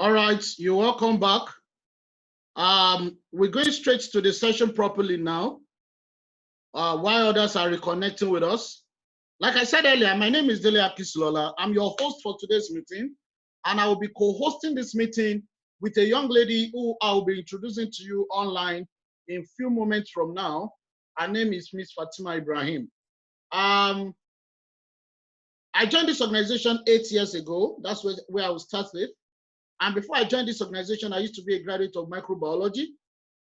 All right, you're welcome back. We're going straight to the session properly now, while others are reconnecting with us. Like I said earlier, my name is Dele Akislola. I'm your host for today's meeting, and I will be co-hosting this meeting with a young lady who I will be introducing to you online in a few moments from now. Her name is Miss Fatima Ibrahim. I joined this organization 8 years ago. That's where I will start with. And before I joined this organization, I used to be a graduate of microbiology.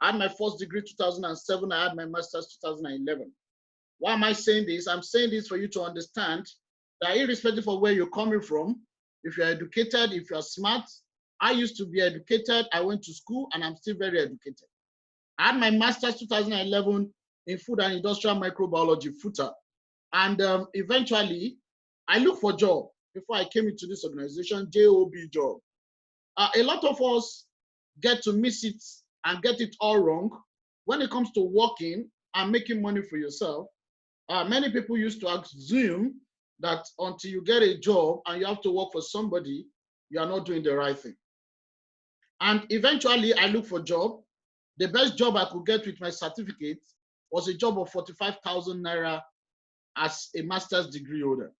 I had my first degree 2007. I had my master's 2011. Why am I saying this? I'm saying this for you to understand that irrespective of where you're coming from, if you're educated, if you're smart, I used to be educated. I went to school and I'm still very educated. I had my master's 2011 in food and industrial microbiology, FUTA. And eventually, I looked for a job before I came into this organization, JOB job. A lot of us get to miss it and get it all wrong when it comes to working and making money for yourself. Many people used to assume that until you get a job and you have to work for somebody, you are not doing the right thing. And eventually, I looked for a job. The best job I could get with my certificate was a job of 45,000 naira as a master's degree holder.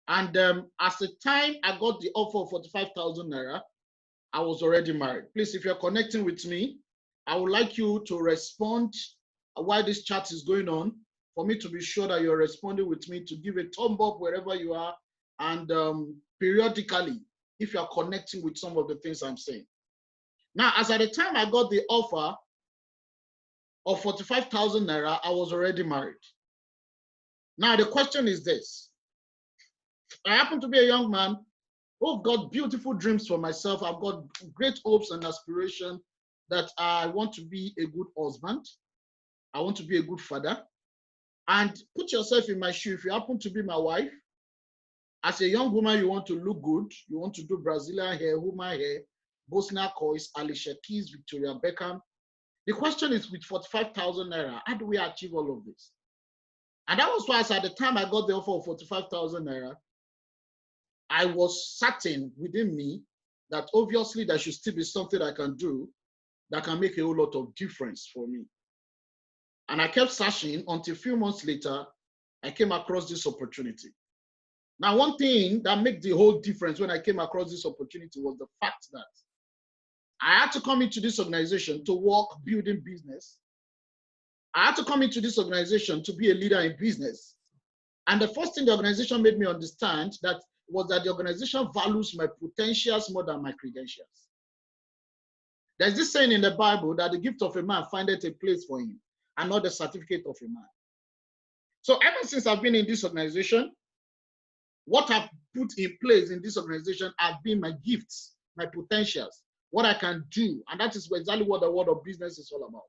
And at the time I got the offer of 45,000 naira, I was already married. Please, if you're connecting with me, I would like you to respond while this chat is going on, for me to be sure that you're responding with me, to give a thumb up wherever you are, and periodically, if you're connecting with some of the things I'm saying. Now, as at the time I got the offer of 45,000 naira, I was already married. Now, the question is this. I happen to be a young man who've got beautiful dreams for myself. I've got great hopes and aspirations that I want to be a good husband. I want to be a good father. And put yourself in my shoe. If you happen to be my wife, as a young woman, you want to look good. You want to do Brazilian hair, human hair, Bosnia Cois, Alicia Keys, Victoria Beckham. The question is, with 45,000 naira, how do we achieve all of this? And that was why, at the time I got the offer of 45,000 naira, I was certain within me that obviously there should still be something I can do that can make a whole lot of difference for me. And I kept searching until a few months later, I came across this opportunity. Now, one thing that made the whole difference when I came across this opportunity was the fact that I had to come into this organization to work building business. I had to come into this organization to be a leader in business. And the first thing the organization made me understand was that the organization values my potentials more than my credentials. There's this saying in the Bible that the gift of a man findeth a place for him, and not the certificate of a man. So ever since I've been in this organization, what I've put in place in this organization have been my gifts, my potentials, what I can do. And that is exactly what the world of business is all about.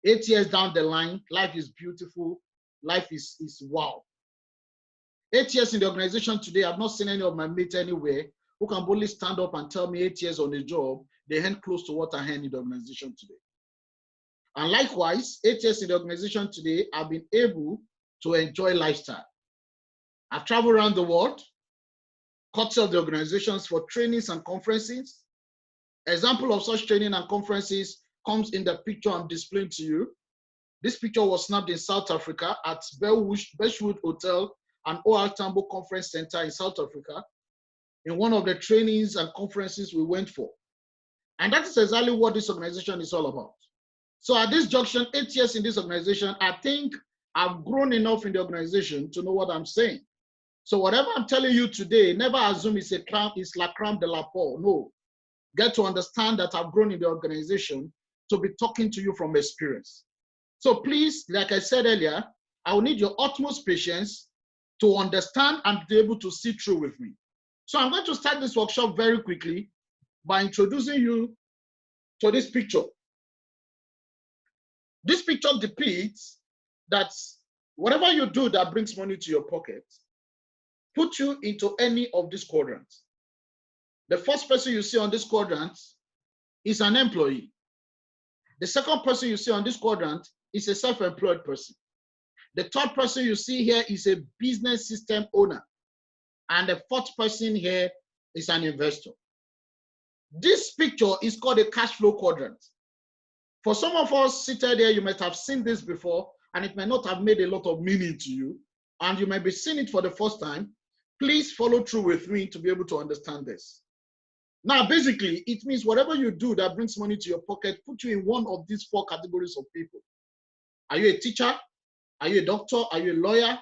8 years down the line, life is beautiful. Life is wow. 8 years in the organization today, I've not seen any of my mates anywhere who can boldly stand up and tell me 8 years on the job, they earn close to what I earn in the organization today. And likewise, 8 years in the organization today, I've been able to enjoy lifestyle. I've traveled around the world, courtesy of the organizations for trainings and conferences. Example of such training and conferences comes in the picture I'm displaying to you. This picture was snapped in South Africa at Beachwood Hotel and OR Tambo Conference Center in South Africa, in one of the trainings and conferences we went for. And that is exactly what this organization is all about. So at this junction, 8 years in this organization, I think I've grown enough in the organization to know what I'm saying. So whatever I'm telling you today, never assume it's la crème de la peau. No. Get to understand that I've grown in the organization to be talking to you from experience. So please, like I said earlier, I will need your utmost patience to understand and be able to see through with me. So I'm going to start this workshop very quickly by introducing you to this picture. This picture depicts that whatever you do that brings money to your pocket, put you into any of these quadrants. The first person you see on this quadrant is an employee. The second person you see on this quadrant is a self-employed person. The third person you see here is a business system owner. And the fourth person here is an investor. This picture is called a cash flow quadrant. For some of us seated here, you might have seen this before, and it may not have made a lot of meaning to you, and you might be seeing it for the first time. Please follow through with me to be able to understand this. Now, basically, it means whatever you do that brings money to your pocket, put you in one of these four categories of people. Are you a teacher? Are you a doctor? Are you a lawyer?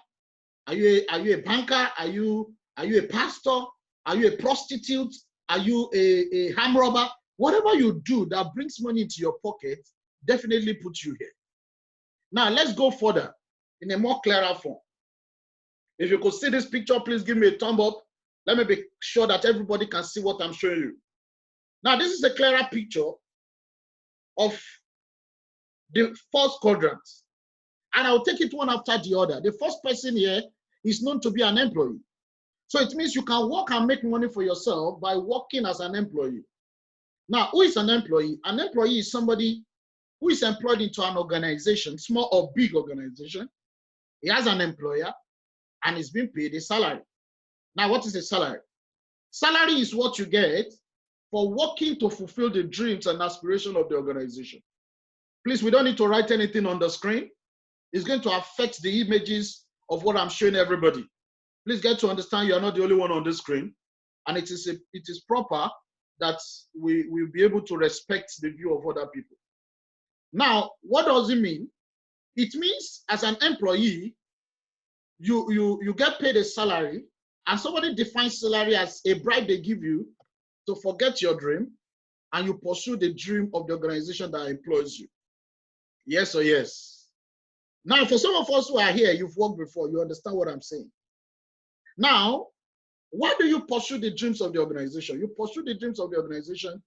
Are you a banker? Are you a pastor? Are you a prostitute? Are you a ham robber? Whatever you do that brings money into your pocket definitely puts you here. Now, let's go further in a more clearer form. If you could see this picture, please give me a thumb up. Let me be sure that everybody can see what I'm showing you. Now, this is a clearer picture of the first quadrant. And I'll take it one after the other. The first person here is known to be an employee. So it means you can work and make money for yourself by working as an employee. Now, who is an employee? An employee is somebody who is employed into an organization, small or big organization. He has an employer and is being paid a salary. Now, what is a salary? Salary is what you get for working to fulfill the dreams and aspirations of the organization. Please, we don't need to write anything on the screen. It's going to affect the images of what I'm showing everybody. Please get to understand you are not the only one on the screen, and it is proper that we will be able to respect the view of other people. Now, what does it mean? It means as an employee, you get paid a salary, and somebody defines salary as a bribe they give you to forget your dream, and you pursue the dream of the organization that employs you. Yes or yes? Now, for some of us who are here, you've worked before, you understand what I'm saying. Now, why do you pursue the dreams of the organization? You pursue the dreams of the organization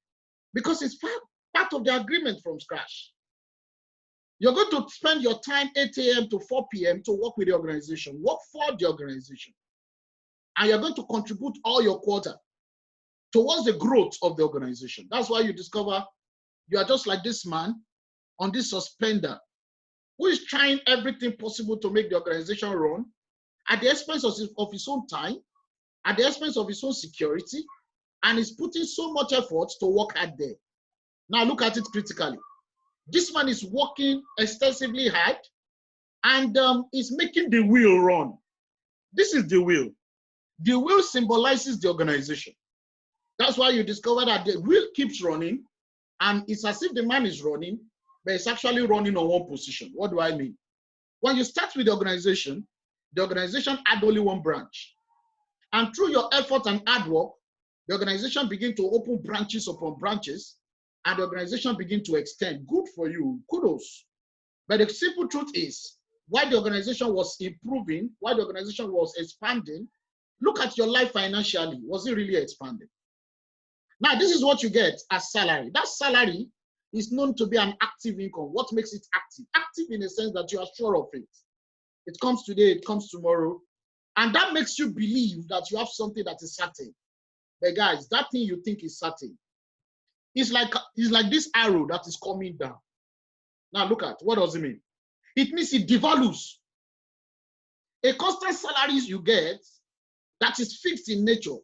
because it's part of the agreement from scratch. You're going to spend your time 8 a.m. to 4 p.m. to work with the organization, work for the organization. And you're going to contribute all your quota towards the growth of the organization. That's why you discover you are just like this man on this suspender who is trying everything possible to make the organization run at the expense of his own time, at the expense of his own security, and is putting so much effort to work hard there. Now look at it critically. This man is working extensively hard and is making the wheel run. This is the wheel. The wheel symbolizes the organization. That's why you discover that the wheel keeps running, and it's as if the man is running, but it's actually running on one position. What do I mean? When you start with the organization had only one branch. And through your effort and hard work, the organization begins to open branches upon branches, and the organization begins to extend. Good for you, kudos. But the simple truth is, while the organization was improving, while the organization was expanding, look at your life financially. Was it really expanding? Now, this is what you get as salary. That salary is known to be an active income. What makes it active? Active in the sense that you are sure of it. It comes today, it comes tomorrow. And that makes you believe that you have something that is certain. But guys, that thing you think is certain, it's like this arrow that is coming down. Now look at, what does it mean? It means it devalues. A constant salary you get that is fixed in nature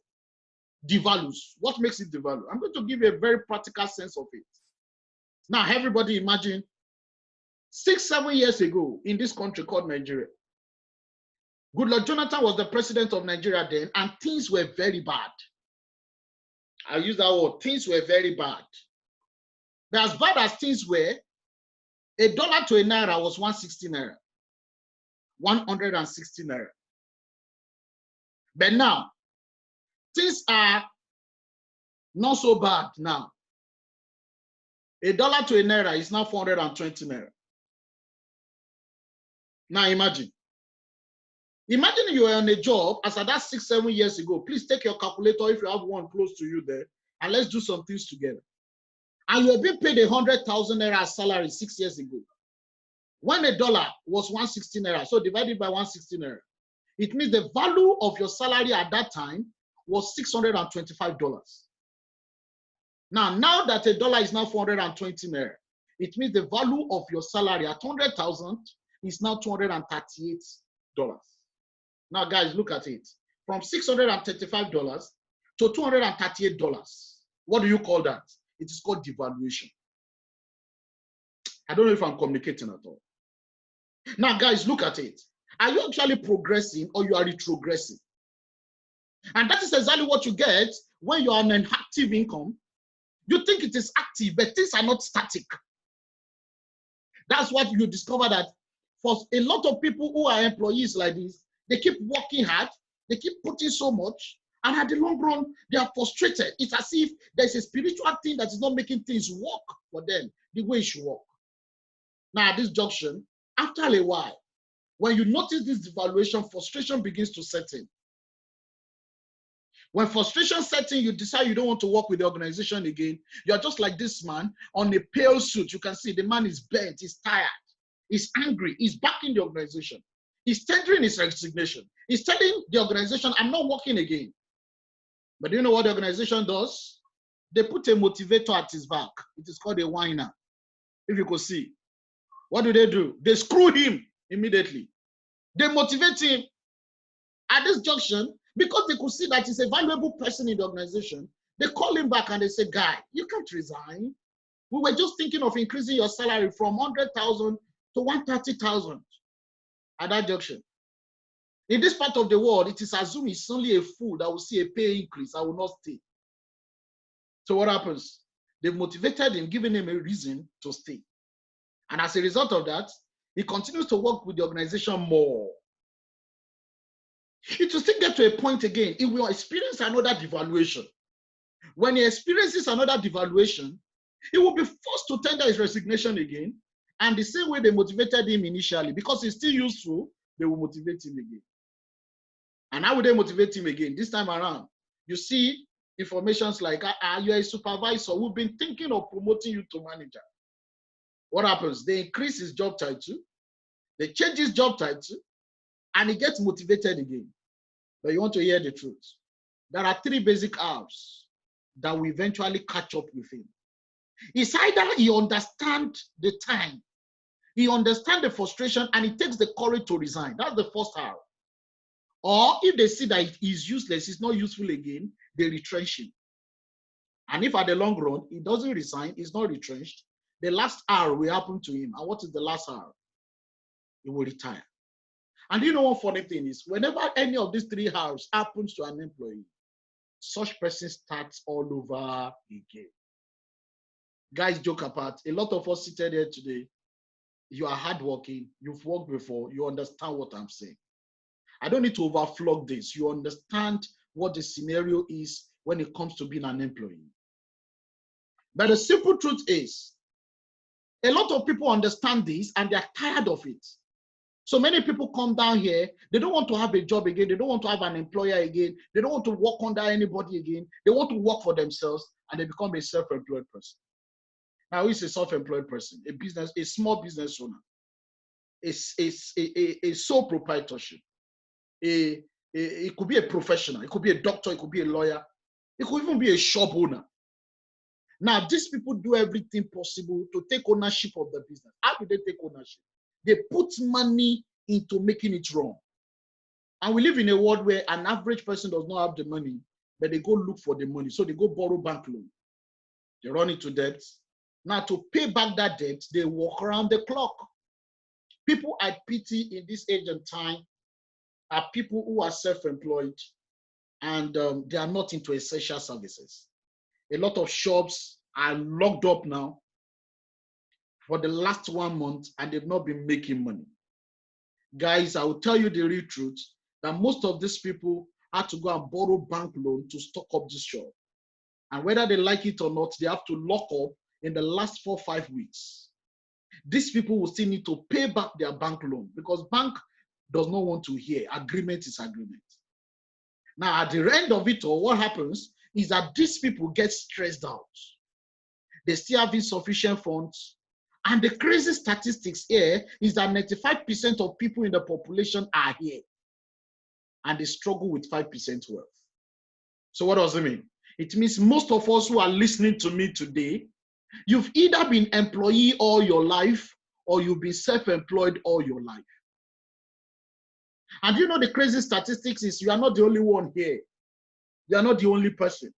devalues. What makes it devalue? I'm going to give you a very practical sense of it. Now, everybody imagine 6-7 years ago in this country called Nigeria, Goodluck Jonathan was the president of Nigeria then, and things were very bad. I use that word, things were very bad. But as bad as things were, $1 to a naira was 160 naira. 160 naira. But now, things are not so bad now. $1 to a naira is now 420 naira. Now imagine. Imagine you were on a job as at that 6-7 years ago. Please take your calculator if you have one close to you there, and let's do some things together. And you have been paid 100,000 naira salary 6 years ago. When $1 was 160 naira, so divided by 160 naira, it means the value of your salary at that time was $625. Now that $1 is now 420 naira, it means the value of your salary at 100,000 is now $238. Now, guys, look at it. From $635 to $238. What do you call that? It is called devaluation. I don't know if I'm communicating at all. Now, guys, look at it. Are you actually progressing or you are retrogressing? And that is exactly what you get when you are on an active income. You think it is active, but things are not static. That's what you discover, that for a lot of people who are employees like this, they keep working hard, they keep putting so much, and at the long run, they are frustrated. It's as if there's a spiritual thing that is not making things work for them the way it should work. Now, at this junction, after a while, when you notice this devaluation, frustration begins to set in. When frustration sets in, you decide you don't want to work with the organization again. You're just like this man on a pale suit. You can see the man is bent, he's tired, he's angry, he's backing the organization. He's tendering his resignation. He's telling the organization, I'm not working again. But do you know what the organization does? They put a motivator at his back. It is called a whiner. If you could see. What do? They screw him immediately. They motivate him at this junction because they could see that he's a valuable person in the organization. They call him back and they say, guy, you can't resign. We were just thinking of increasing your salary from 100,000 to 130,000 at that junction. In this part of the world, it is assumed it's only a fool that will see a pay increase. I will not stay. So what happens? They've motivated him, giving him a reason to stay. And as a result of that, he continues to work with the organization more. It will still get to a point again. He will experience another devaluation. When he experiences another devaluation, he will be forced to tender his resignation again. And the same way they motivated him initially, because he's still useful, they will motivate him again. And how will they motivate him again? This time around, you see informations like, you're a supervisor. We've been thinking of promoting you to manager. What happens? They increase his job title, they change his job title, and he gets motivated again. But you want to hear the truth. There are three basic R's that will eventually catch up with him. It's either he understands the time, he understands the frustration, and he takes the courage to resign. That's the first R. Or if they see that he's useless, he's not useful again, they retrench him. And if at the long run, he doesn't resign, he's not retrenched, the last R will happen to him. And what is the last R? He will retire. And you know what funny thing is? Whenever any of these three R's happens to an employee, such person starts all over again. Guys, joke apart, a lot of us seated here today, you are hardworking, you've worked before, you understand what I'm saying. I don't need to overflog this. You understand what the scenario is when it comes to being an employee. But the simple truth is, a lot of people understand this and they're tired of it. So many people come down here, they don't want to have a job again, they don't want to have an employer again, they don't want to work under anybody again, they want to work for themselves, and they become a self-employed person. Now, who is a self-employed person? A small business owner, a sole proprietorship. It could be a professional, it could be a doctor, it could be a lawyer, it could even be a shop owner. Now, these people do everything possible to take ownership of the business. How do they take ownership? They put money into making it run. And we live in a world where an average person does not have the money, but they go look for the money. So they go borrow bank loan. They run into debt. Now, to pay back that debt, they walk around the clock. People I pity in this age and time are people who are self-employed and they are not into essential services. A lot of shops are locked up now for the last 1 month and they've not been making money. Guys, I will tell you the real truth that most of these people had to go and borrow bank loan to stock up this shop. And whether they like it or not, they have to lock up in the last 4 or 5 weeks. These people will still need to pay back their bank loan because bank does not want to hear. Agreement is agreement. Now, at the end of it all, what happens is that these people get stressed out. They still have insufficient funds. And the crazy statistics here is that 95% of people in the population are here. And they struggle with 5% wealth. So what does it mean? It means most of us who are listening to me today, you've either been employee all your life or you've been self-employed all your life. And you know the crazy statistics is you are not the only one here. You are not the only person.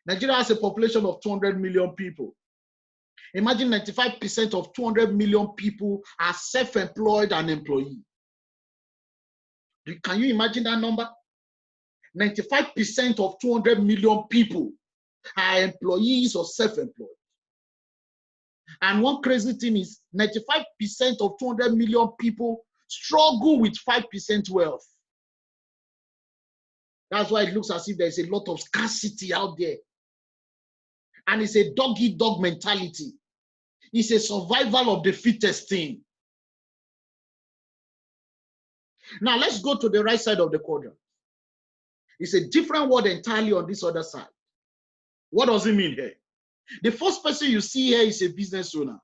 Nigeria has a population of 200 million people. Imagine 95% of 200 million people are self-employed and employee. Can you imagine that number? 95% of 200 million people are employees or self-employed. And one crazy thing is 95% of 200 million people struggle with 5% wealth. That's why it looks as if there's a lot of scarcity out there. And it's a dog-eat-dog mentality. It's a survival of the fittest thing. Now let's go to the right side of the quadrant. It's a different word entirely on this other side. What does it mean here? The first person you see here is a business owner.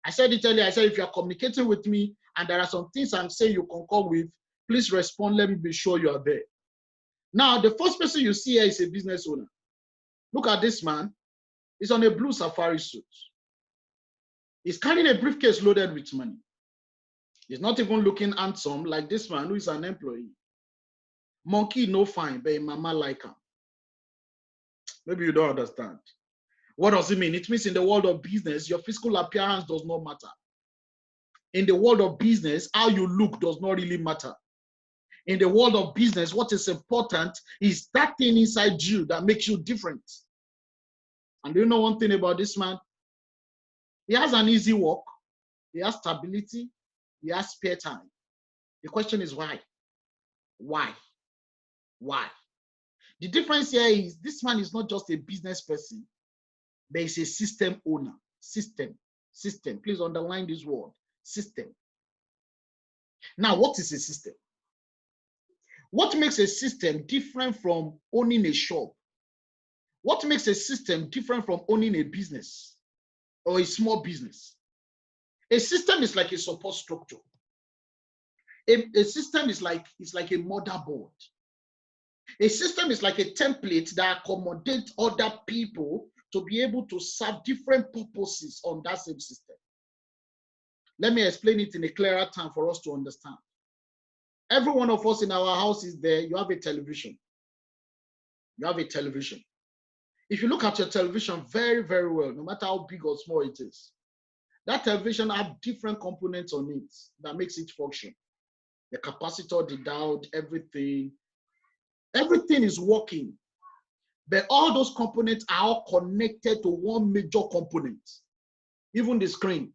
I said it earlier. I said if you are communicating with me and there are some things I'm saying you concur with, please respond. Let me be sure you are there. Now, the first person you see here is a business owner. Look at this man. He's on a blue safari suit. He's carrying a briefcase loaded with money. He's not even looking handsome like this man who is an employee. Monkey no fine, but mama like him. Maybe you don't understand. What does it mean? It means in the world of business, your physical appearance does not matter. In the world of business, how you look does not really matter. In the world of business, what is important is that thing inside you that makes you different. And do you know one thing about this man? He has an easy work. He has stability. He has spare time. The question is why? Why? Why? The difference here is this man is not just a business person, but he's a system owner. System. Please underline this word. System. Now, what is a system? What makes a system different from owning a shop? What makes a system different from owning a business or a small business? A system is like a support structure. A system is like a motherboard. A system is like a template that accommodates other people to be able to serve different purposes on that same system. Let me explain it in a clearer term for us to understand. Every one of us in our house is there. You have a television. You have a television. If you look at your television very, very well, no matter how big or small it is, that television has different components on it that makes it function. The capacitor, the diode, everything is working. But all those components are all connected to one major component. Even the screen,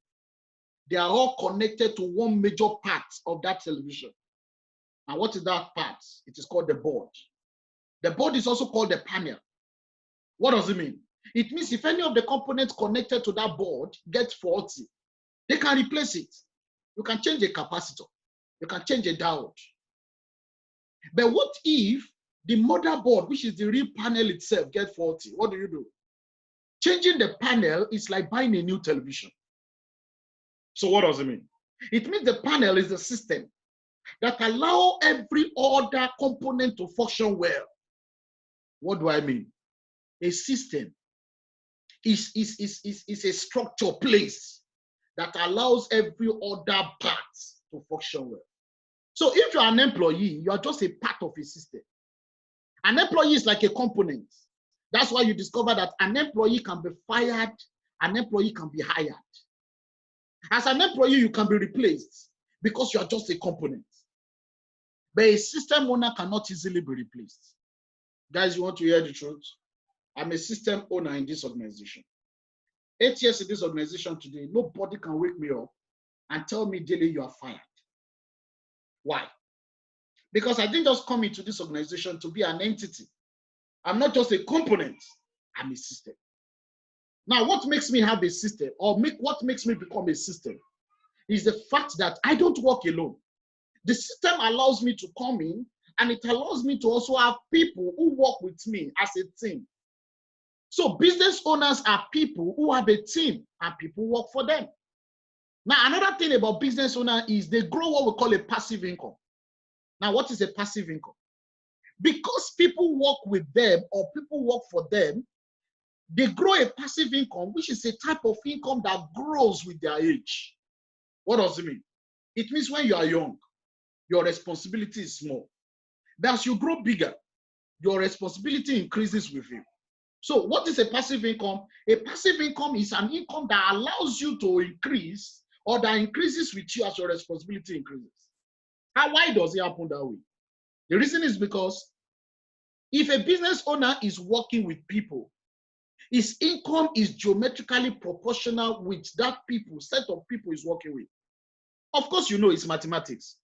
they are all connected to one major part of that television. And what is that part? It is called the board. The board is also called the panel. What does it mean? It means if any of the components connected to that board get faulty, they can replace it. You can change a capacitor. You can change a diode. But what if the motherboard, which is the real panel itself, get faulty? What do you do? Changing the panel is like buying a new television. So what does it mean? It means the panel is the system that allow every other component to function well. What do I mean? A system is a structure place that allows every other part to function well. So if you're an employee, you are just a part of a system. An employee is like a component. That's why you discover that an employee can be fired, an employee can be hired. As an employee, you can be replaced because you are just a component. But a system owner cannot easily be replaced. Guys, you want to hear the truth? I'm a system owner in this organization. 8 years in this organization today, nobody can wake me up and tell me, Dele, you are fired. Why? Because I didn't just come into this organization to be an entity. I'm not just a component, I'm a system. Now, what makes me have a system, or what makes me become a system, is the fact that I don't work alone. The system allows me to come in, and it allows me to also have people who work with me as a team. So business owners are people who have a team, and people work for them. Now, another thing about business owner is they grow what we call a passive income. Now, what is a passive income? Because people work with them or people work for them, they grow a passive income, which is a type of income that grows with their age. What does it mean? It means when you are young, your responsibility is small. But as you grow bigger, your responsibility increases with you. So what is a passive income? A passive income is an income that allows you to increase or that increases with you as your responsibility increases. Why does it happen that way? The reason is because if a business owner is working with people, his income is geometrically proportional with that set of people he's working with. Of course, you know it's mathematics.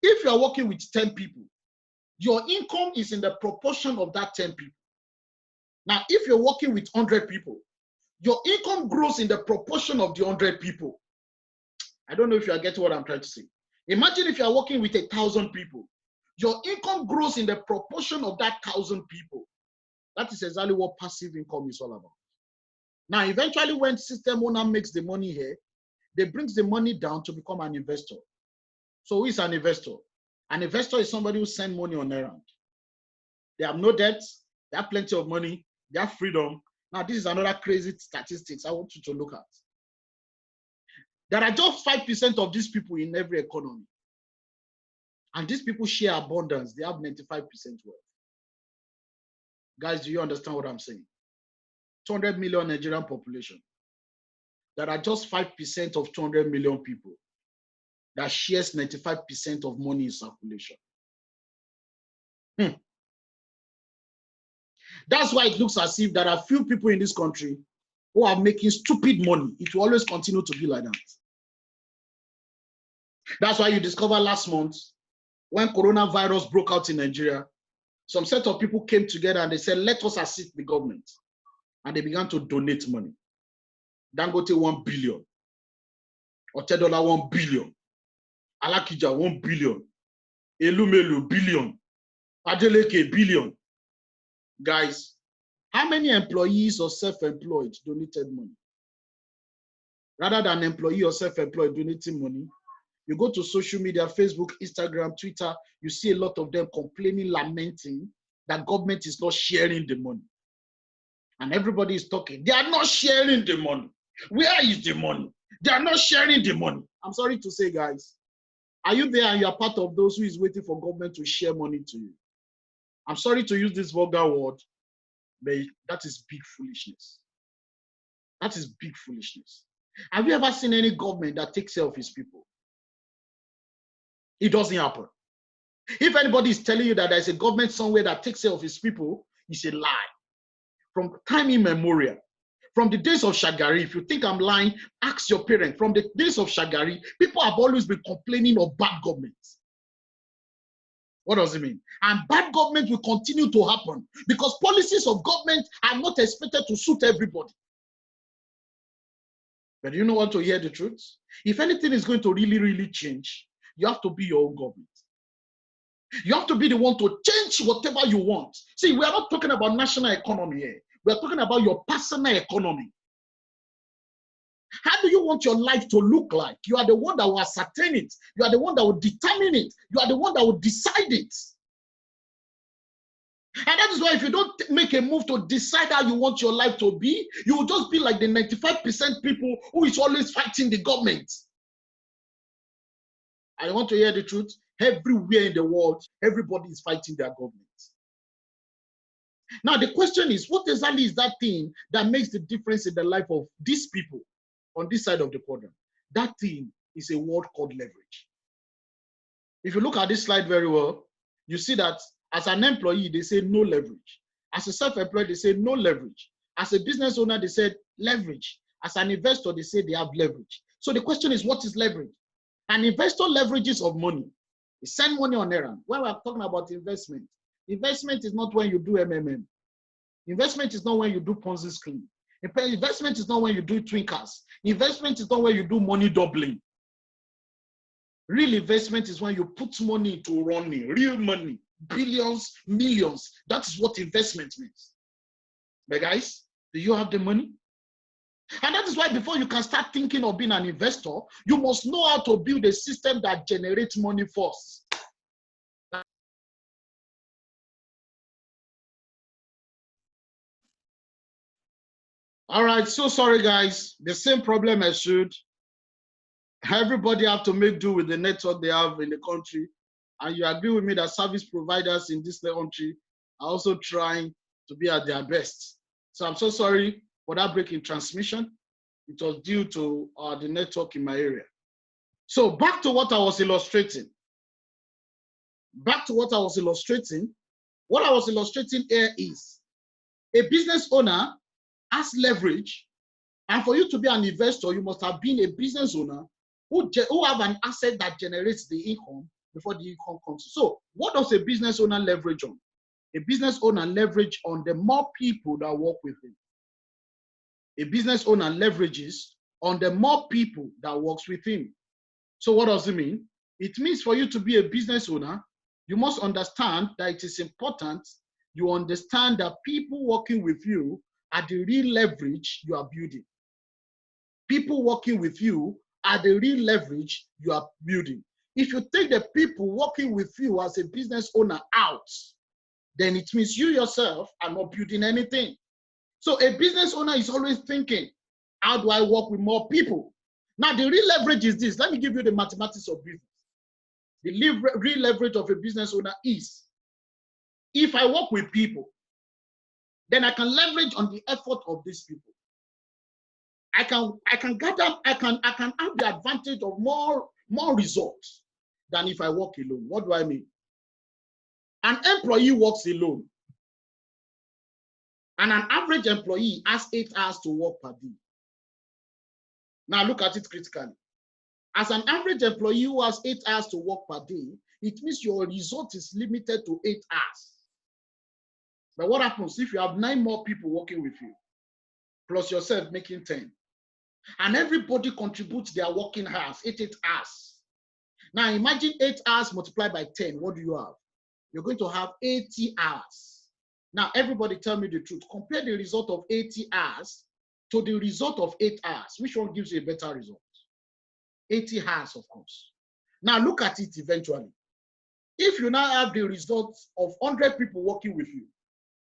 If you are working with 10 people, your income is in the proportion of that 10 people. Now, if you're working with 100 people, your income grows in the proportion of the 100 people. I don't know if you are getting what I'm trying to say. Imagine if you are working with 1,000 people, your income grows in the proportion of that 1,000 people. That is exactly what passive income is all about. Now, eventually, when system owner makes the money here, they brings the money down to become an investor. So who is an investor? An investor is somebody who sends money on errand. They have no debts, they have plenty of money, they have freedom. Now, this is another crazy statistics I want you to look at. There are just 5% of these people in every economy. And these people share abundance. They have 95% wealth. Guys, do you understand what I'm saying? 200 million Nigerian population. There are just 5% of 200 million people that shares 95% of money in circulation. That's why it looks as if there are few people in this country who are making stupid money. It will always continue to be like that. That's why you discover last month, when coronavirus broke out in Nigeria, some set of people came together and they said, let us assist the government. And they began to donate money. Dangote 1 billion. Otedola 1 billion. Alakija 1 billion. Elumelu billion. Adeleke billion. Guys, how many employees or self-employed donated money? Rather than employee or self-employed donating money, you go to social media, Facebook, Instagram, Twitter, you see a lot of them complaining, lamenting that government is not sharing the money. And everybody is talking. They are not sharing the money. Where is the money? They are not sharing the money. I'm sorry to say, guys, are you there and you are part of those who is waiting for government to share money to you? I'm sorry to use this vulgar word, but that is big foolishness. That is big foolishness. Have you ever seen any government that takes care of his people? It doesn't happen. If anybody is telling you that there's a government somewhere that takes care of his people, it's a lie. From time immemorial, from the days of Shagari, if you think I'm lying, ask your parents. From the days of Shagari, people have always been complaining of bad government. What does it mean? And bad government will continue to happen because policies of government are not expected to suit everybody. But you know what, to hear the truth? If anything is going to really, really change, you have to be your own government. You have to be the one to change whatever you want. See, we are not talking about national economy here. We are talking about your personal economy. How do you want your life to look like? You are the one that will ascertain it. You are the one that will determine it. You are the one that will decide it. And that is why if you don't make a move to decide how you want your life to be, you will just be like the 95% people who is always fighting the government. I want to hear the truth. Everywhere in the world, everybody is fighting their government. Now, the question is, what exactly is that thing that makes the difference in the life of these people on this side of the quadrant? That thing is a word called leverage. If you look at this slide very well, you see that as an employee, they say no leverage. As a self-employed, they say no leverage. As a business owner, they said leverage. As an investor, they say they have leverage. So the question is, what is leverage? An investor leverages of money. They send money on errand. When we're talking about investment, investment is not when you do MMM. Investment is not when you do Ponzi scheme. Investment is not when you do twinkers. Investment is not when you do money doubling. Real investment is when you put money into running, real money, billions, millions. That is what investment means. But guys, do you have the money? And that is why before you can start thinking of being an investor, you must know how to build a system that generates money first. All right, so sorry guys, the same problem as should. Everybody have to make do with the network they have in the country. And you agree with me that service providers in this country are also trying to be at their best. So I'm so sorry for that break in transmission. It was due to the network in my area. So back to what I was illustrating. Back to what I was illustrating. What I was illustrating here is a business owner has leverage, and for you to be an investor, you must have been a business owner who have an asset that generates the income before the income comes. So what does a business owner leverage on? A business owner leverage on the more people that work with him. A business owner leverages on the more people that works with him. So what does it mean? It means for you to be a business owner, you must understand that it is important you understand that people working with you are the real leverage you are building. People working with you are the real leverage you are building. If you take the people working with you as a business owner out, then it means you yourself are not building anything. So a business owner is always thinking, how do I work with more people? Now, the real leverage is this. Let me give you the mathematics of business. The real leverage of a business owner is, if I work with people, then I can leverage on the effort of these people. I can have the advantage of more results than if I work alone. What do I mean? An employee works alone, and an average employee has 8 hours to work per day. Now look at it critically. As an average employee who has 8 hours to work per day, it means your result is limited to 8 hours. But what happens if you have 9 more people working with you, plus yourself making 10? And everybody contributes their working hours, 8 hours. Now imagine 8 hours multiplied by 10. What do you have? You're going to have 80 hours. Now everybody tell me the truth. Compare the result of 80 hours to the result of 8 hours. Which one gives you a better result? 80 hours, of course. Now look at it eventually. If you now have the result of 100 people working with you,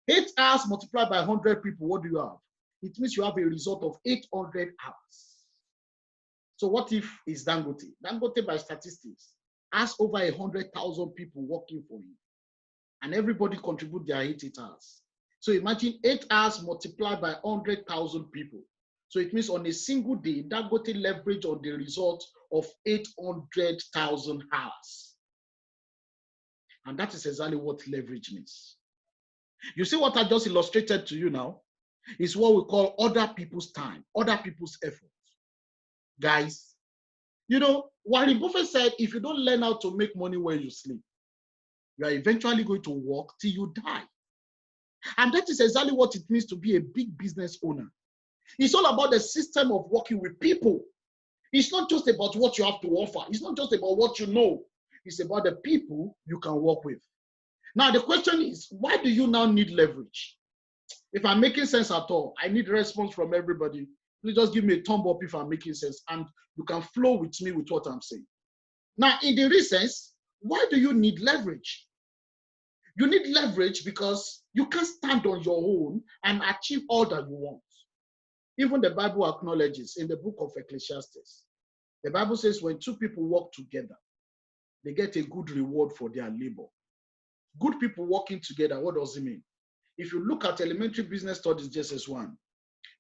8 hours multiplied by 100 people, what do you have? It means you have a result of 800 hours. So what if it's Dangote? Dangote, by statistics, has over 100,000 people working for him, and everybody contribute their 80 hours. So imagine 8 hours multiplied by 100,000 people. So it means on a single day, Dangote leverage on the result of 800,000 hours. And that is exactly what leverage means. You see what I just illustrated to you now is what we call other people's time, other people's effort. Guys, you know, Warren Buffett said, if you don't learn how to make money when you sleep, you are eventually going to work till you die. And that is exactly what it means to be a big business owner. It's all about the system of working with people. It's not just about what you have to offer. It's not just about what you know. It's about the people you can work with. Now, the question is, why do you now need leverage? If I'm making sense at all, I need a response from everybody. Please just give me a thumb up if I'm making sense, and you can flow with me with what I'm saying. Now, in the real sense, why do you need leverage? You need leverage because you can't stand on your own and achieve all that you want. Even the Bible acknowledges in the book of Ecclesiastes, the Bible says when 2 people work together, they get a good reward for their labor. Good people working together, what does it mean? If you look at elementary business studies, JSS1,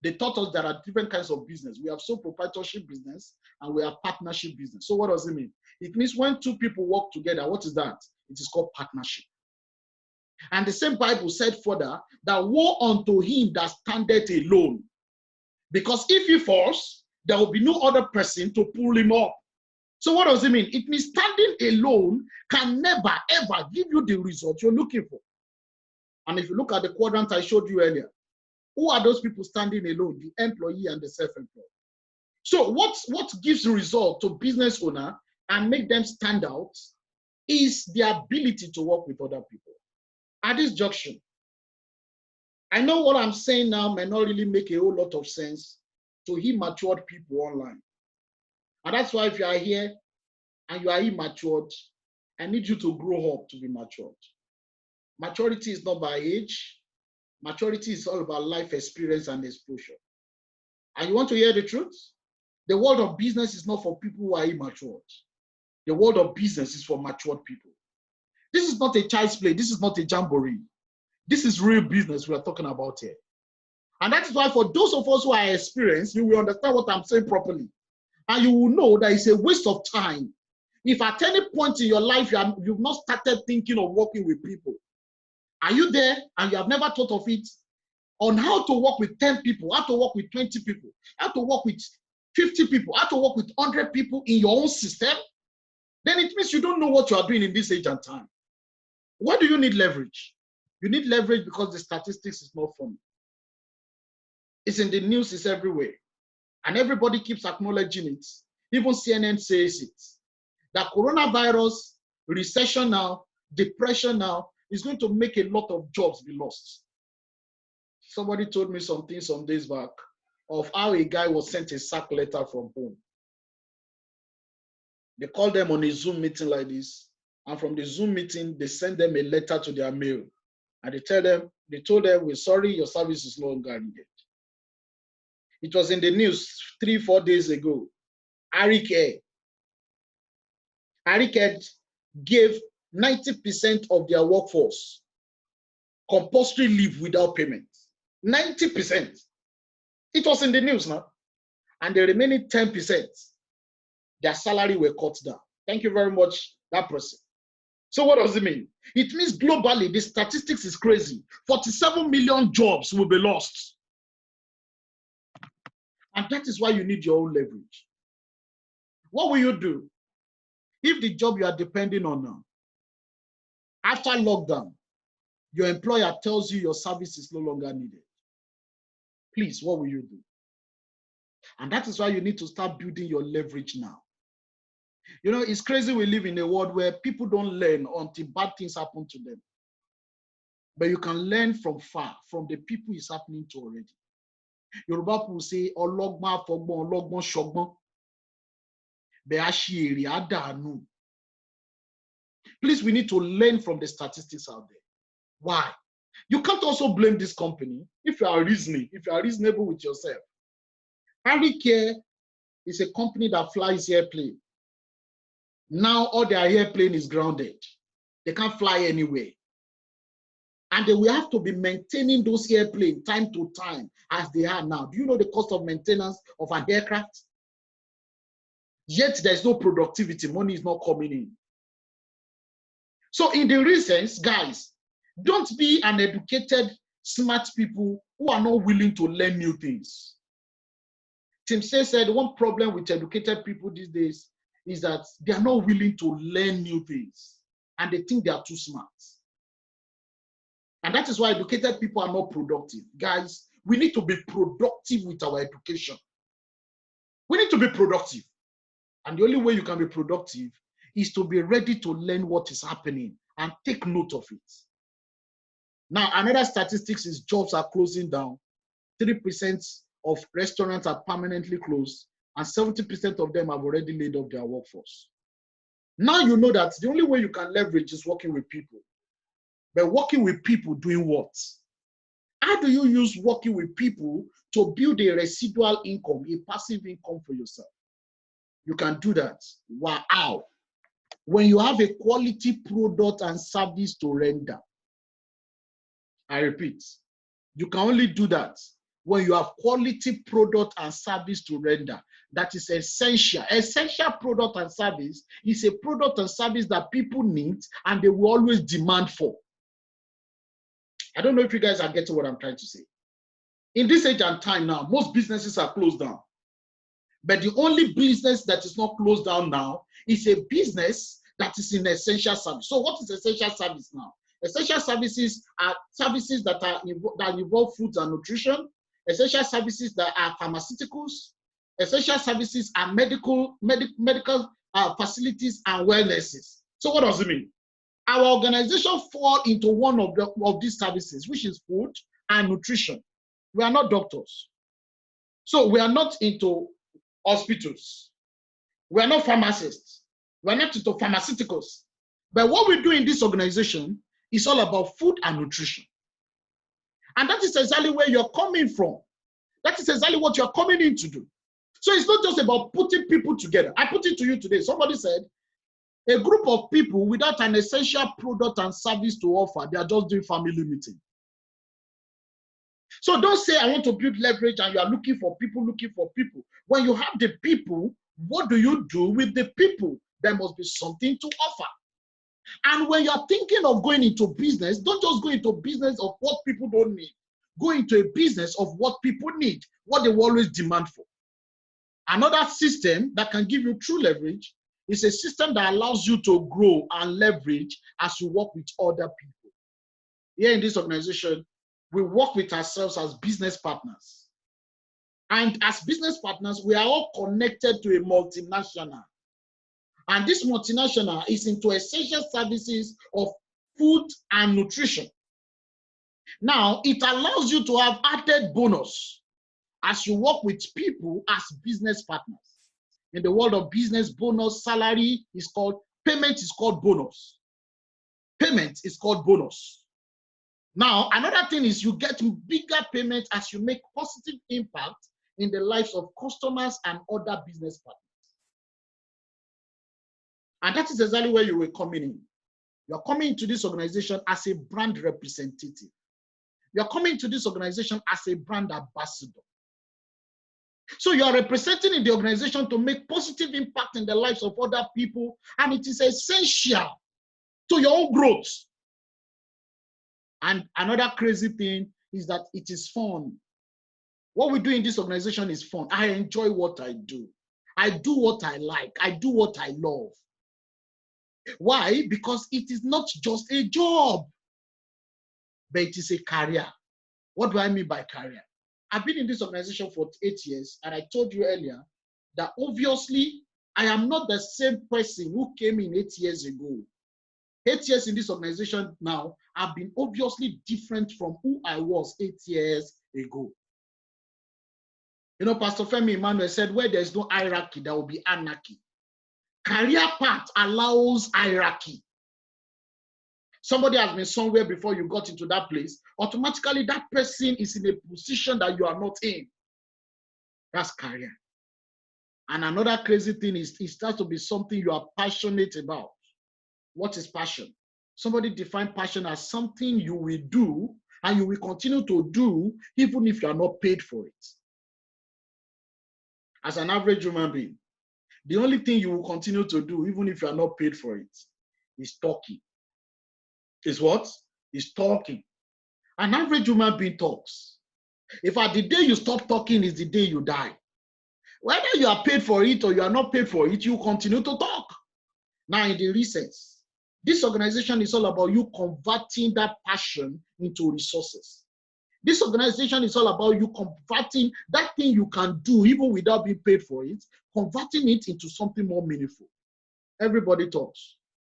they taught us there are different kinds of business. We have sole proprietorship business and we have partnership business. So what does it mean? It means when 2 people work together, what is that? It is called partnership. And the same Bible said further that woe unto him that standeth alone. Because if he falls, there will be no other person to pull him up. So what does it mean? It means standing alone can never, ever give you the result you're looking for. And if you look at the quadrant I showed you earlier, who are those people standing alone? The employee and the self-employed. So what gives the result to business owner and make them stand out is the ability to work with other people. At this junction, I know what I'm saying now may not really make a whole lot of sense to immature people online. And that's why if you are here and you are immature, I need you to grow up to be matured. Maturity is not by age. Maturity is all about life experience and exposure. And you want to hear the truth? The world of business is not for people who are immature. The world of business is for matured people. This is not a child's play. This is not a jamboree. This is real business we are talking about here. And that is why for those of us who are experienced, you will understand what I'm saying properly. And you will know that it's a waste of time. If at any point in your life you've not started thinking of working with people, are you there and you have never thought of it? On how to work with 10 people, how to work with 20 people, how to work with 50 people, how to work with 100 people in your own system, then it means you don't know what you are doing in this age and time. Why do you need leverage? You need leverage because the statistics is not funny. It's in the news, it's everywhere. And everybody keeps acknowledging it. Even CNN says it. That coronavirus, recession now, depression now, is going to make a lot of jobs be lost. Somebody told me something some days back of how a guy was sent a sack letter from home. They called them on a Zoom meeting like this. And from the Zoom meeting, they sent them a letter to their mail. And they told them, we're sorry, your service is no longer needed. It was in the news 3-4 days ago. Arike gave 90% of their workforce compulsory leave without payment. 90%. It was in the news now. And the remaining 10%, their salary were cut down. Thank you very much, that person. So what does it mean? It means globally, the statistics is crazy. 47 million jobs will be lost. And that is why you need your own leverage. What will you do if the job you are depending on now, after lockdown, your employer tells you your service is no longer needed? Please, what will you do? And that is why you need to start building your leverage now. You know, it's crazy we live in a world where people don't learn until bad things happen to them. But you can learn from far, from the people it's happening to already. Yoruba people say, Ologba fogbon, Ologbon shogbon. Please, we need to learn from the statistics out there. Why? You can't also blame this company if you are reasoning, if you are reasonable with yourself. Arike is a company that flies airplane. Now all their airplane is grounded. They can't fly anywhere. And they will have to be maintaining those airplanes time to time as they are now. Do you know the cost of maintenance of an aircraft? Yet there's no productivity. Money is not coming in. So in the reasons, guys, don't be uneducated, smart people who are not willing to learn new things. Tim Say said one problem with educated people these days is that they are not willing to learn new things and they think they are too smart. And that is why educated people are not productive. Guys, we need to be productive with our education. We need to be productive. And the only way you can be productive is to be ready to learn what is happening and take note of it. Now, another statistics is jobs are closing down. 3% of restaurants are permanently closed, and 70% of them have already laid off their workforce. Now you know that the only way you can leverage is working with people. But working with people doing what? How do you use working with people to build a residual income, a passive income for yourself? You can do that. Wow. When you have a quality product and service to render. I repeat, you can only do that when you have quality product and service to render. That is essential. Essential product and service is a product and service that people need and they will always demand for. I don't know if you guys are getting what I'm trying to say. In this age and time now, most businesses are closed down. But the only business that is not closed down now is a business that is in essential service. So what is essential service now? Essential services are services that involve food and nutrition. Essential services that are pharmaceuticals. Essential services are medical facilities and wellnesses. So what does it mean? Our organization fall into one of these services, which is food and nutrition. We are not doctors. So we are not into hospitals. We are not pharmacists. We are not into pharmaceuticals. But what we do in this organization is all about food and nutrition. And that is exactly where you're coming from. That is exactly what you're coming in to do. So it's not just about putting people together. I put it to you today. Somebody said, a group of people without an essential product and service to offer, they are just doing family meeting. So don't say, I want to build leverage and you are looking for people. When you have the people, what do you do with the people? There must be something to offer. And when you're thinking of going into business, don't just go into business of what people don't need. Go into a business of what people need, what they will always demand for. Another system that can give you true leverage is a system that allows you to grow and leverage as you work with other people. Here in this organization, we work with ourselves as business partners. And as business partners, we are all connected to a multinational. And this multinational is into essential services of food and nutrition. Now, it allows you to have added bonus as you work with people as business partners. In the world of business, bonus, salary is called, payment is called bonus. Payment is called bonus. Now, another thing is you get bigger payment as you make positive impact in the lives of customers and other business partners. And that is exactly where you were coming in. You're coming into this organization as a brand representative. You're coming to this organization as a brand ambassador. So you are representing in the organization to make positive impact in the lives of other people, and it is essential to your own growth. And another crazy thing is that it is fun. What we do in this organization is fun. I enjoy what I do. I do what I like. I do what I love. Why? Because it is not just a job, but it is a career. What do I mean by career? I've been in this organization for 8 years, and I told you earlier that obviously I am not the same person who came in 8 years ago. 8 years in this organization now, I've been obviously different from who I was 8 years ago. You know, Pastor Femi Emmanuel said, where there's no hierarchy, there will be anarchy. Career path allows hierarchy. Somebody has been somewhere before you got into that place, automatically that person is in a position that you are not in. That's career. And another crazy thing is it starts to be something you are passionate about. What is passion? Somebody define passion as something you will do and you will continue to do even if you are not paid for it. As an average human being, the only thing you will continue to do even if you are not paid for it is talking. Is what? Is talking. An average human being talks. If at the day you stop talking is the day you die. Whether you are paid for it or you are not paid for it, you continue to talk. Now in the recess, this organization is all about you converting that passion into resources. This organization is all about you converting that thing you can do even without being paid for it, converting it into something more meaningful. Everybody talks,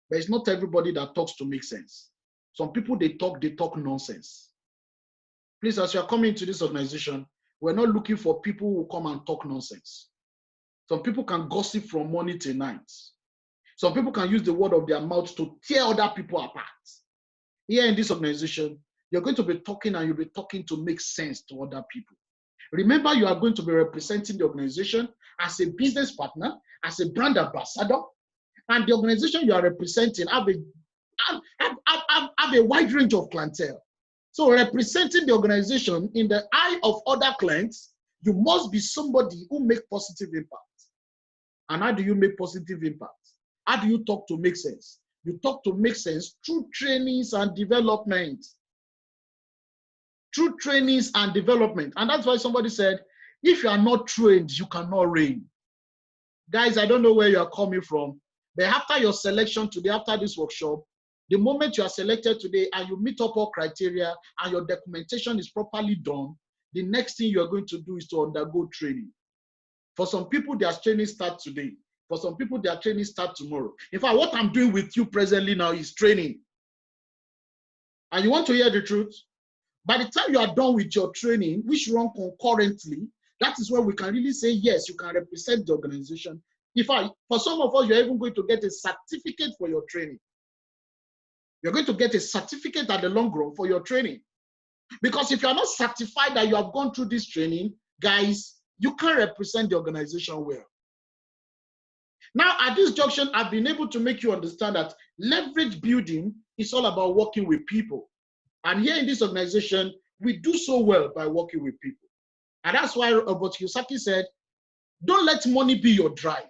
but it's not everybody that talks to make sense. Some people, they talk nonsense. Please, as you are coming to this organization, we're not looking for people who come and talk nonsense. Some people can gossip from morning till night. Some people can use the word of their mouth to tear other people apart. Here in this organization, you're going to be talking and you'll be talking to make sense to other people. Remember, you are going to be representing the organization as a business partner, as a brand ambassador, and the organization you are representing have a wide range of clientele. So representing the organization in the eye of other clients, you must be somebody who makes positive impact. And how do you make positive impact? How do you talk to make sense? You talk to make sense through trainings and development. Through trainings and development. And that's why somebody said, if you are not trained, you cannot reign. Guys, I don't know where you are coming from, but after your selection today, after this workshop, the moment you are selected today and you meet up all criteria and your documentation is properly done, the next thing you are going to do is to undergo training. For some people, their training starts today. For some people, their training starts tomorrow. In fact, what I'm doing with you presently now is training. And you want to hear the truth? By the time you are done with your training, which run concurrently, that is where we can really say, yes, you can represent the organization. In fact, for some of us, you're even going to get a certificate for your training. You're going to get a certificate at the long run for your training. Because if you're not certified that you have gone through this training, guys, you can't represent the organization well. Now, at this junction, I've been able to make you understand that leverage building is all about working with people. And here in this organization, We do so well by working with people. And that's why Robert Kiyosaki said, don't let money be your drive.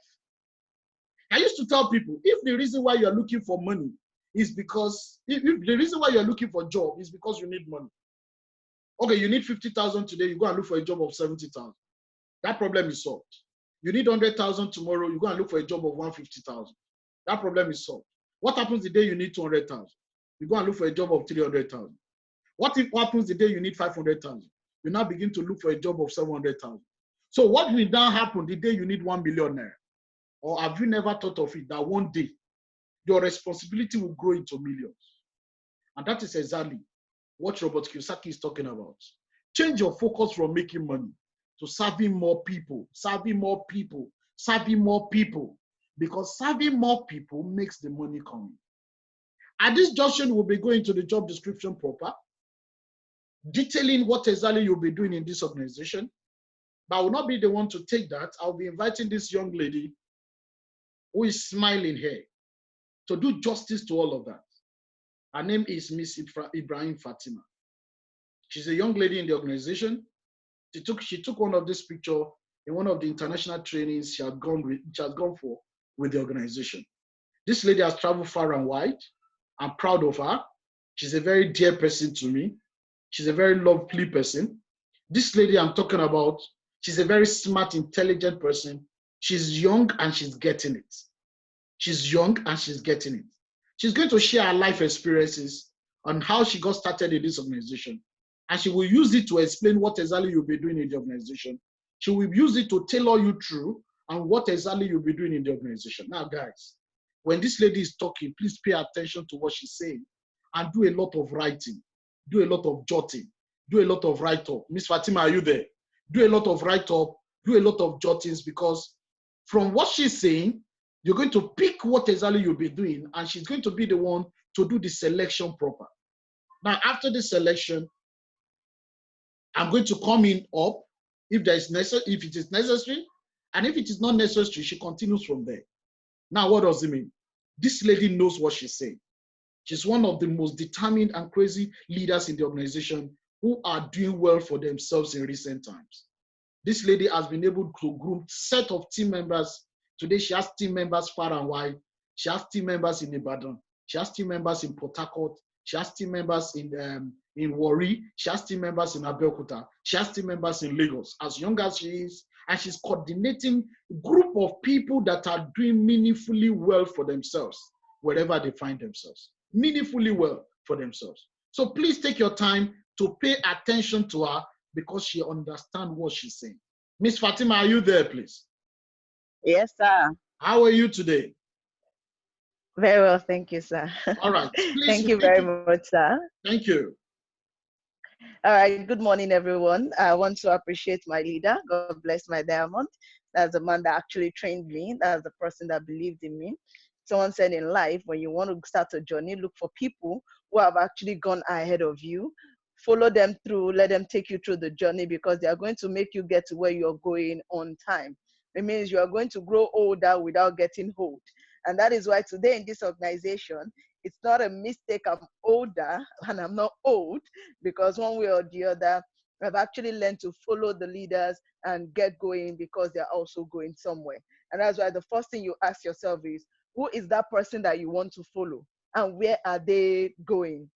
I used to tell people, if the reason why you're looking for money is because, if the reason why you're looking for a job is because you need money. Okay, you need 50,000 today, you go and look for a job of 70,000. That problem is solved. You need 100,000 tomorrow, you go and look for a job of 150,000. That problem is solved. What happens the day you need 200,000? You go and look for a job of 300,000. What happens the day you need 500,000? You now begin to look for a job of 700,000. So what will now happen the day you need 1 million naira? Or have you never thought of it that one day your responsibility will grow into millions? And that is exactly what Robert Kiyosaki is talking about. Change your focus from making money to serving more people, serving more people, serving more people, because serving more people makes the money come. At this junction, we'll be going to the job description proper, detailing what exactly you'll be doing in this organization. But I will not be the one to take that. I'll be inviting this young lady who is smiling here to do justice to all of that. Her name is Miss Ibrahim Fatima. She's a young lady in the organization. She took one of this picture in one of the international trainings she had gone for with the organization. This lady has traveled far and wide. I'm proud of her. She's a very dear person to me. She's a very lovely person. This lady I'm talking about, she's a very smart, intelligent person. She's young and she's getting it. She's young and she's getting it. She's going to share her life experiences on how she got started in this organization. And she will use it to explain what exactly you'll be doing in the organization. She will use it to tailor you through and what exactly you'll be doing in the organization. Now, guys, when this lady is talking, please pay attention to what she's saying and do a lot of writing, do a lot of jotting, do a lot of write-up. Miss Fatima, are you there? Do a lot of write-up, do a lot of jottings, because from what she's saying, you're going to pick what exactly you'll be doing, and she's going to be the one to do the selection proper. Now, after the selection, I'm going to come in up if it is necessary, and if it is not necessary, she continues from there. Now, what does it mean? This lady knows what she's saying. She's one of the most determined and crazy leaders in the organization who are doing well for themselves in recent times. This lady has been able to groom a set of team members. Today, she has team members far and wide. She has team members in Ibadan. She has team members in Port Harcourt. She has team members in Warri. She has team members in Abeokuta. She has team members in Lagos. As young as she is, and she's coordinating a group of people that are doing meaningfully well for themselves, wherever they find themselves. Meaningfully well for themselves. So please take your time to pay attention to her because she understands what she's saying. Miss Fatima, are you there, please? Yes, sir. How are you today? Very well, thank you, sir. All right. Please, thank you very much, sir. Thank you. All right, good morning, everyone. I want to appreciate my leader. God bless my diamond. That's the man that actually trained me. That's the person that believed in me. Someone said in life, when you want to start a journey, look for people who have actually gone ahead of you. Follow them through, let them take you through the journey, because they are going to make you get to where you're going on time. It means you are going to grow older without getting old. And that is why today in this organization, it's not a mistake I'm older and I'm not old, because one way or the other, I've actually learned to follow the leaders and get going because they're also going somewhere. And that's why the first thing you ask yourself is, who is that person that you want to follow and where are they going?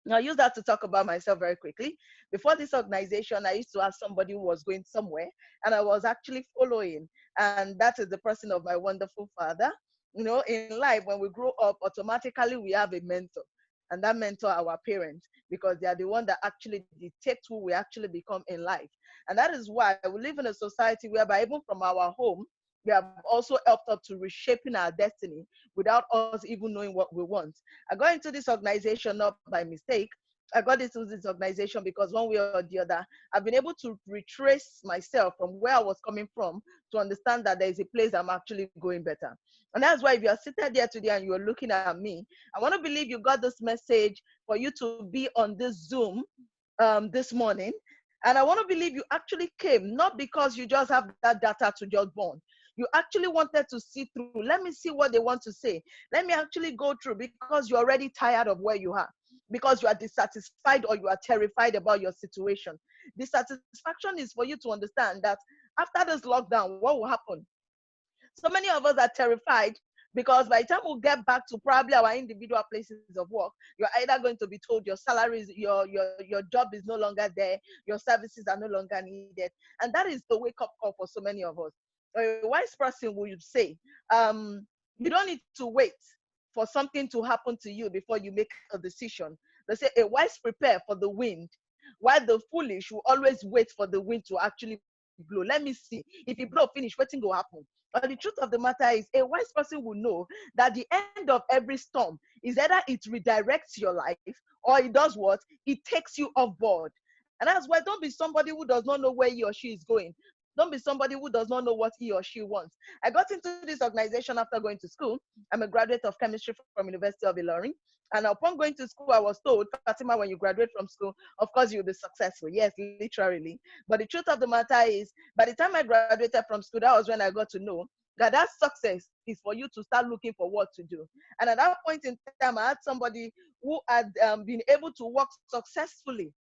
Now, I use that to talk about myself very quickly. Before this organization, I used to have somebody who was going somewhere and I was actually following. And that is the person of my wonderful father. You know, in life, when we grow up, automatically we have a mentor. And that mentor are our parents, because they are the one that actually dictate who we actually become in life. And that is why we live in a society whereby even from our home, we have also helped up to reshaping our destiny without us even knowing what we want. I got into this organization not by mistake. I got into this organization because one way or the other, I've been able to retrace myself from where I was coming from to understand that there is a place I'm actually going better. And that's why if you're seated there today and you're looking at me, I want to believe you got this message for you to be on this Zoom this morning. And I want to believe you actually came, not because you just have that data to just burn. You actually wanted to see through. Let me see what they want to say. Let me actually go through, because you're already tired of where you are. because you are dissatisfied or you are terrified about your situation. Dissatisfaction is for you to understand that after this lockdown, what will happen? So many of us are terrified because by the time we get back to probably our individual places of work, you're either going to be told your salaries, your job is no longer there, your services are no longer needed. And that is the wake-up call for so many of us. A wise person would say, you don't need to wait for something to happen to you before you make a decision. They say a wise prepare for the wind, while the foolish will always wait for the wind to actually blow. Let me see. If it blow finish, what thing will happen? But the truth of the matter is, a wise person will know that the end of every storm is either it redirects your life or it does what? It takes you off board. And that's why don't be somebody who does not know where he or she is going. Don't be somebody who does not know what he or she wants. I got into this organization after going to school. I'm a graduate of chemistry from University of Ilorin. And upon going to school, I was told, Fatima, when you graduate from school, of course, you'll be successful. Yes, literally. But the truth of the matter is, by the time I graduated from school, that was when I got to know that that success is for you to start looking for what to do. And at that point in time, I had somebody who had been able to work successfully,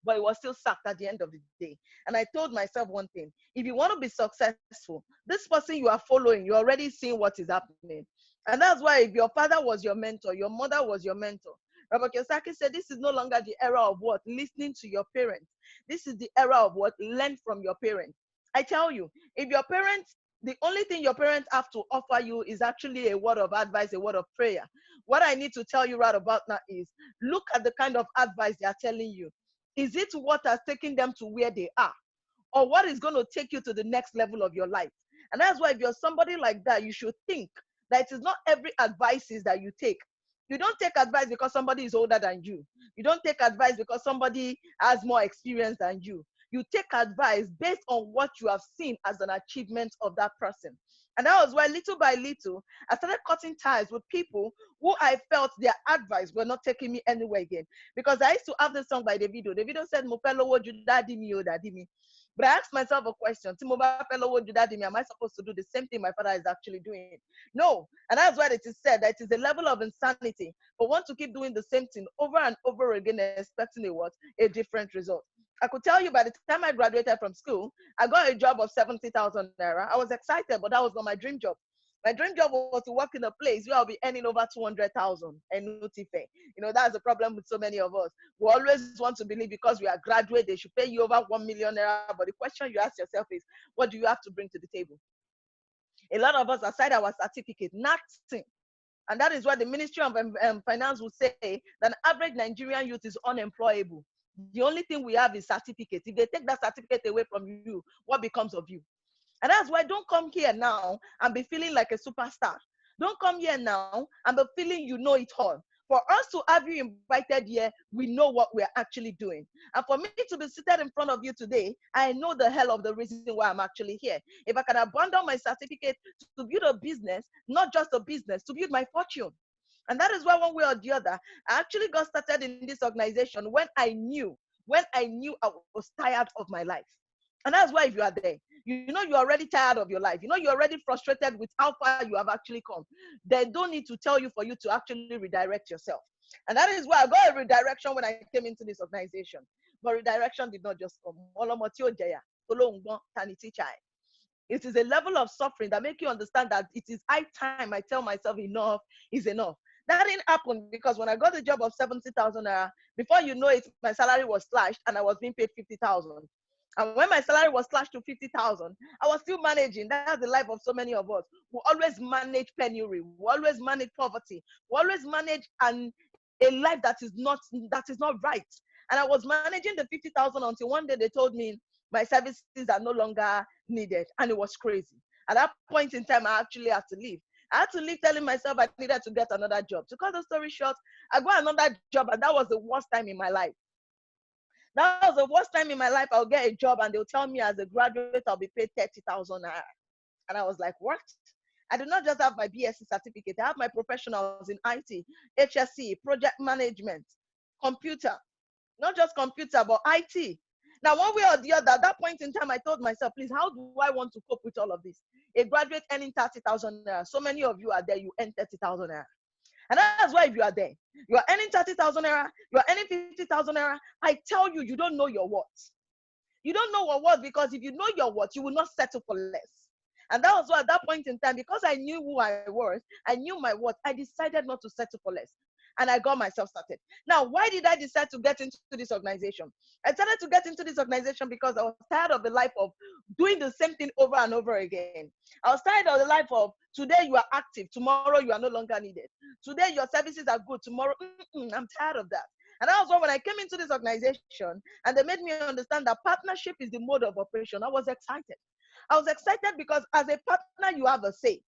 but it was still sacked at the end of the day. And I told myself one thing: if you want to be successful, this person you are following, you're already seeing what is happening. And that's why if your father was your mentor, your mother was your mentor, Robert Kiyosaki said, this is no longer the era of what? Listening to your parents. This is the era of what? Learn from your parents. I tell you, if your parents, the only thing your parents have to offer you is actually a word of advice, a word of prayer. What I need to tell you right about now is, look at the kind of advice they are telling you. Is it what has taken them to where they are? Or what is going to take you to the next level of your life? And that's why if you're somebody like that, you should think that it is not every advice is that you take. You don't take advice because somebody is older than you. You don't take advice because somebody has more experience than you. You take advice based on what you have seen as an achievement of that person. And that was why little by little, I started cutting ties with people who I felt their advice were not taking me anywhere again. Because I used to have this song by Davido. Davido said, "Mo fellow would you daddy me, oh daddy me." But I asked myself a question: Timoba fellow would you daddy me? Am I supposed to do the same thing my father is actually doing? No. And that's why it is said that it is a level of insanity for one to keep doing the same thing over and over again, expecting a what? A different result. I could tell you by the time I graduated from school, I got a job of 70,000 naira. I was excited, but that was not my dream job. My dream job was to work in a place where I'll be earning over 200,000 and notify. You know, that's the problem with so many of us. We always want to believe because we are graduate, they should pay you over 1 million naira. But the question you ask yourself is, what do you have to bring to the table? A lot of us, aside our certificate, nothing. And that is why the Ministry of Finance will say that an average Nigerian youth is unemployable. The only thing we have is certificate. If they take that certificate away from you, what becomes of you? And that's why don't come here now and be feeling like a superstar. Don't come here now and be feeling you know it all. For us to have you invited here, we know what we're actually doing. And for me to be seated in front of you today, I know the hell of the reason why I'm actually here. If I can abandon my certificate to build a business, not just a business, to build my fortune. And that is why one way or the other, I actually got started in this organization when I knew I was tired of my life. And that's why if you are there, you know you're already tired of your life. You know you're already frustrated with how far you have actually come. They don't need to tell you for you to actually redirect yourself. And that is why I got a redirection when I came into this organization. But redirection did not just come. It is a level of suffering that make you understand that it is high time I tell myself enough is enough. That didn't happen because when I got the job of 70,000 naira, before you know it, my salary was slashed and I was being paid 50,000. And when my salary was slashed to 50,000, I was still managing. That's the life of so many of us. We always manage penury. We always manage poverty. We always manage a life that is not right. And I was managing the 50,000 until one day they told me my services are no longer needed. And it was crazy. At that point in time, I actually had to leave. I had to leave telling myself I needed to get another job. To cut the story short, I got another job, and that was the worst time in my life. That was the worst time in my life. I'll get a job and they'll tell me as a graduate, I'll be paid 30,000 naira. And I was like, what? I do not just have my BSc certificate. I have my professionals in IT, HSC, project management, computer. Not just computer, but IT. Now, one way or the other, at that point in time, I told myself, please, how do I want to cope with all of this? A graduate earning 30,000 naira. So many of you are there, you earn 30,000 naira. And that's why if you are there, you are earning 30,000 naira, you are earning 50,000 naira, I tell you, you don't know your worth. You don't know your worth, because if you know your worth, you will not settle for less. And that was why at that point in time, because I knew who I was, I knew my worth, I decided not to settle for less. And I got myself started. Now, why did I decide to get into this organization? I started to get into this organization because I was tired of the life of doing the same thing over and over again. I was tired of the life of today you are active, tomorrow you are no longer needed. Today your services are good, tomorrow, I'm tired of that. And that was why when I came into this organization and they made me understand that partnership is the mode of operation, I was excited. I was excited because as a partner, you have a say.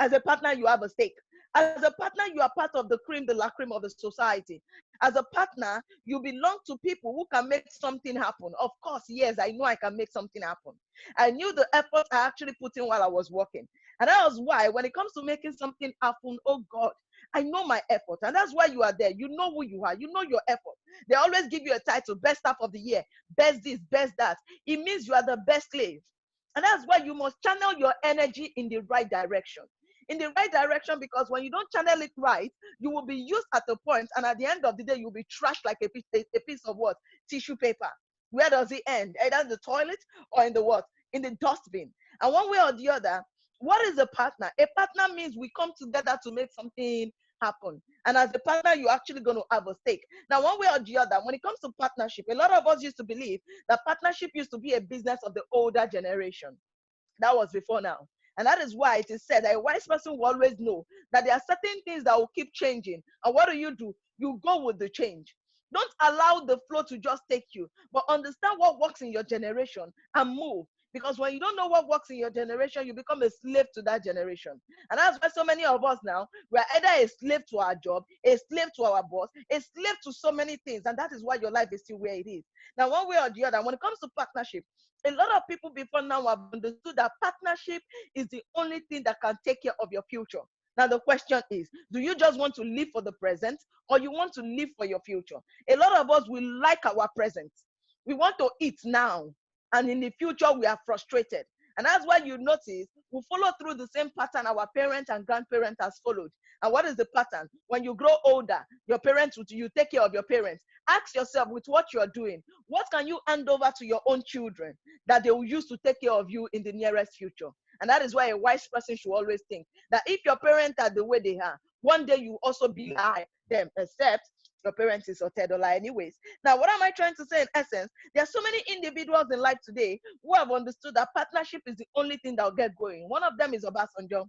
As a partner, you have a stake. As a partner, you are part of the cream de la cream of the society. As a partner, you belong to people who can make something happen. Of course, yes, I know I can make something happen. I knew the effort I actually put in while I was working. And that was why when it comes to making something happen, oh God, I know my effort. And that's why you are there. You know who you are. You know your effort. They always give you a title, best staff of the year, best this, best that. It means you are the best slave. And that's why you must channel your energy in the right direction. In the right direction, because when you don't channel it right, you will be used at a point, and at the end of the day, you'll be trashed like a piece of what? Tissue paper. Where does it end? Either in the toilet or in the what? In the dustbin. And one way or the other, what is a partner? A partner means we come together to make something happen. And as a partner, you're actually going to have a stake. Now, one way or the other, when it comes to partnership, a lot of us used to believe that partnership used to be a business of the older generation. That was before now. And that is why it is said that a wise person will always know that there are certain things that will keep changing. And what do? You go with the change. Don't allow the flow to just take you, but understand what works in your generation and move. Because when you don't know what works in your generation, you become a slave to that generation. And that's why so many of us now, we're either a slave to our job, a slave to our boss, a slave to so many things. And that is why your life is still where it is. Now, one way or the other, when it comes to partnership, a lot of people before now have understood that partnership is the only thing that can take care of your future. Now, the question is, do you just want to live for the present, or you want to live for your future? A lot of us will like our present. We want to eat now, and in the future, we are frustrated. And that's why you notice we follow through the same pattern our parents and grandparents has followed. And what is the pattern? When you grow older, your parents, you take care of your parents. Ask yourself, with what you are doing, what can you hand over to your own children that they will use to take care of you in the nearest future? And that is why a wise person should always think that if your parents are the way they are, one day you also be like them, except your parents is Otedola anyways. Now, what am I trying to say in essence? There are so many individuals in life today who have understood that partnership is the only thing that will get going. One of them is Obasanjo.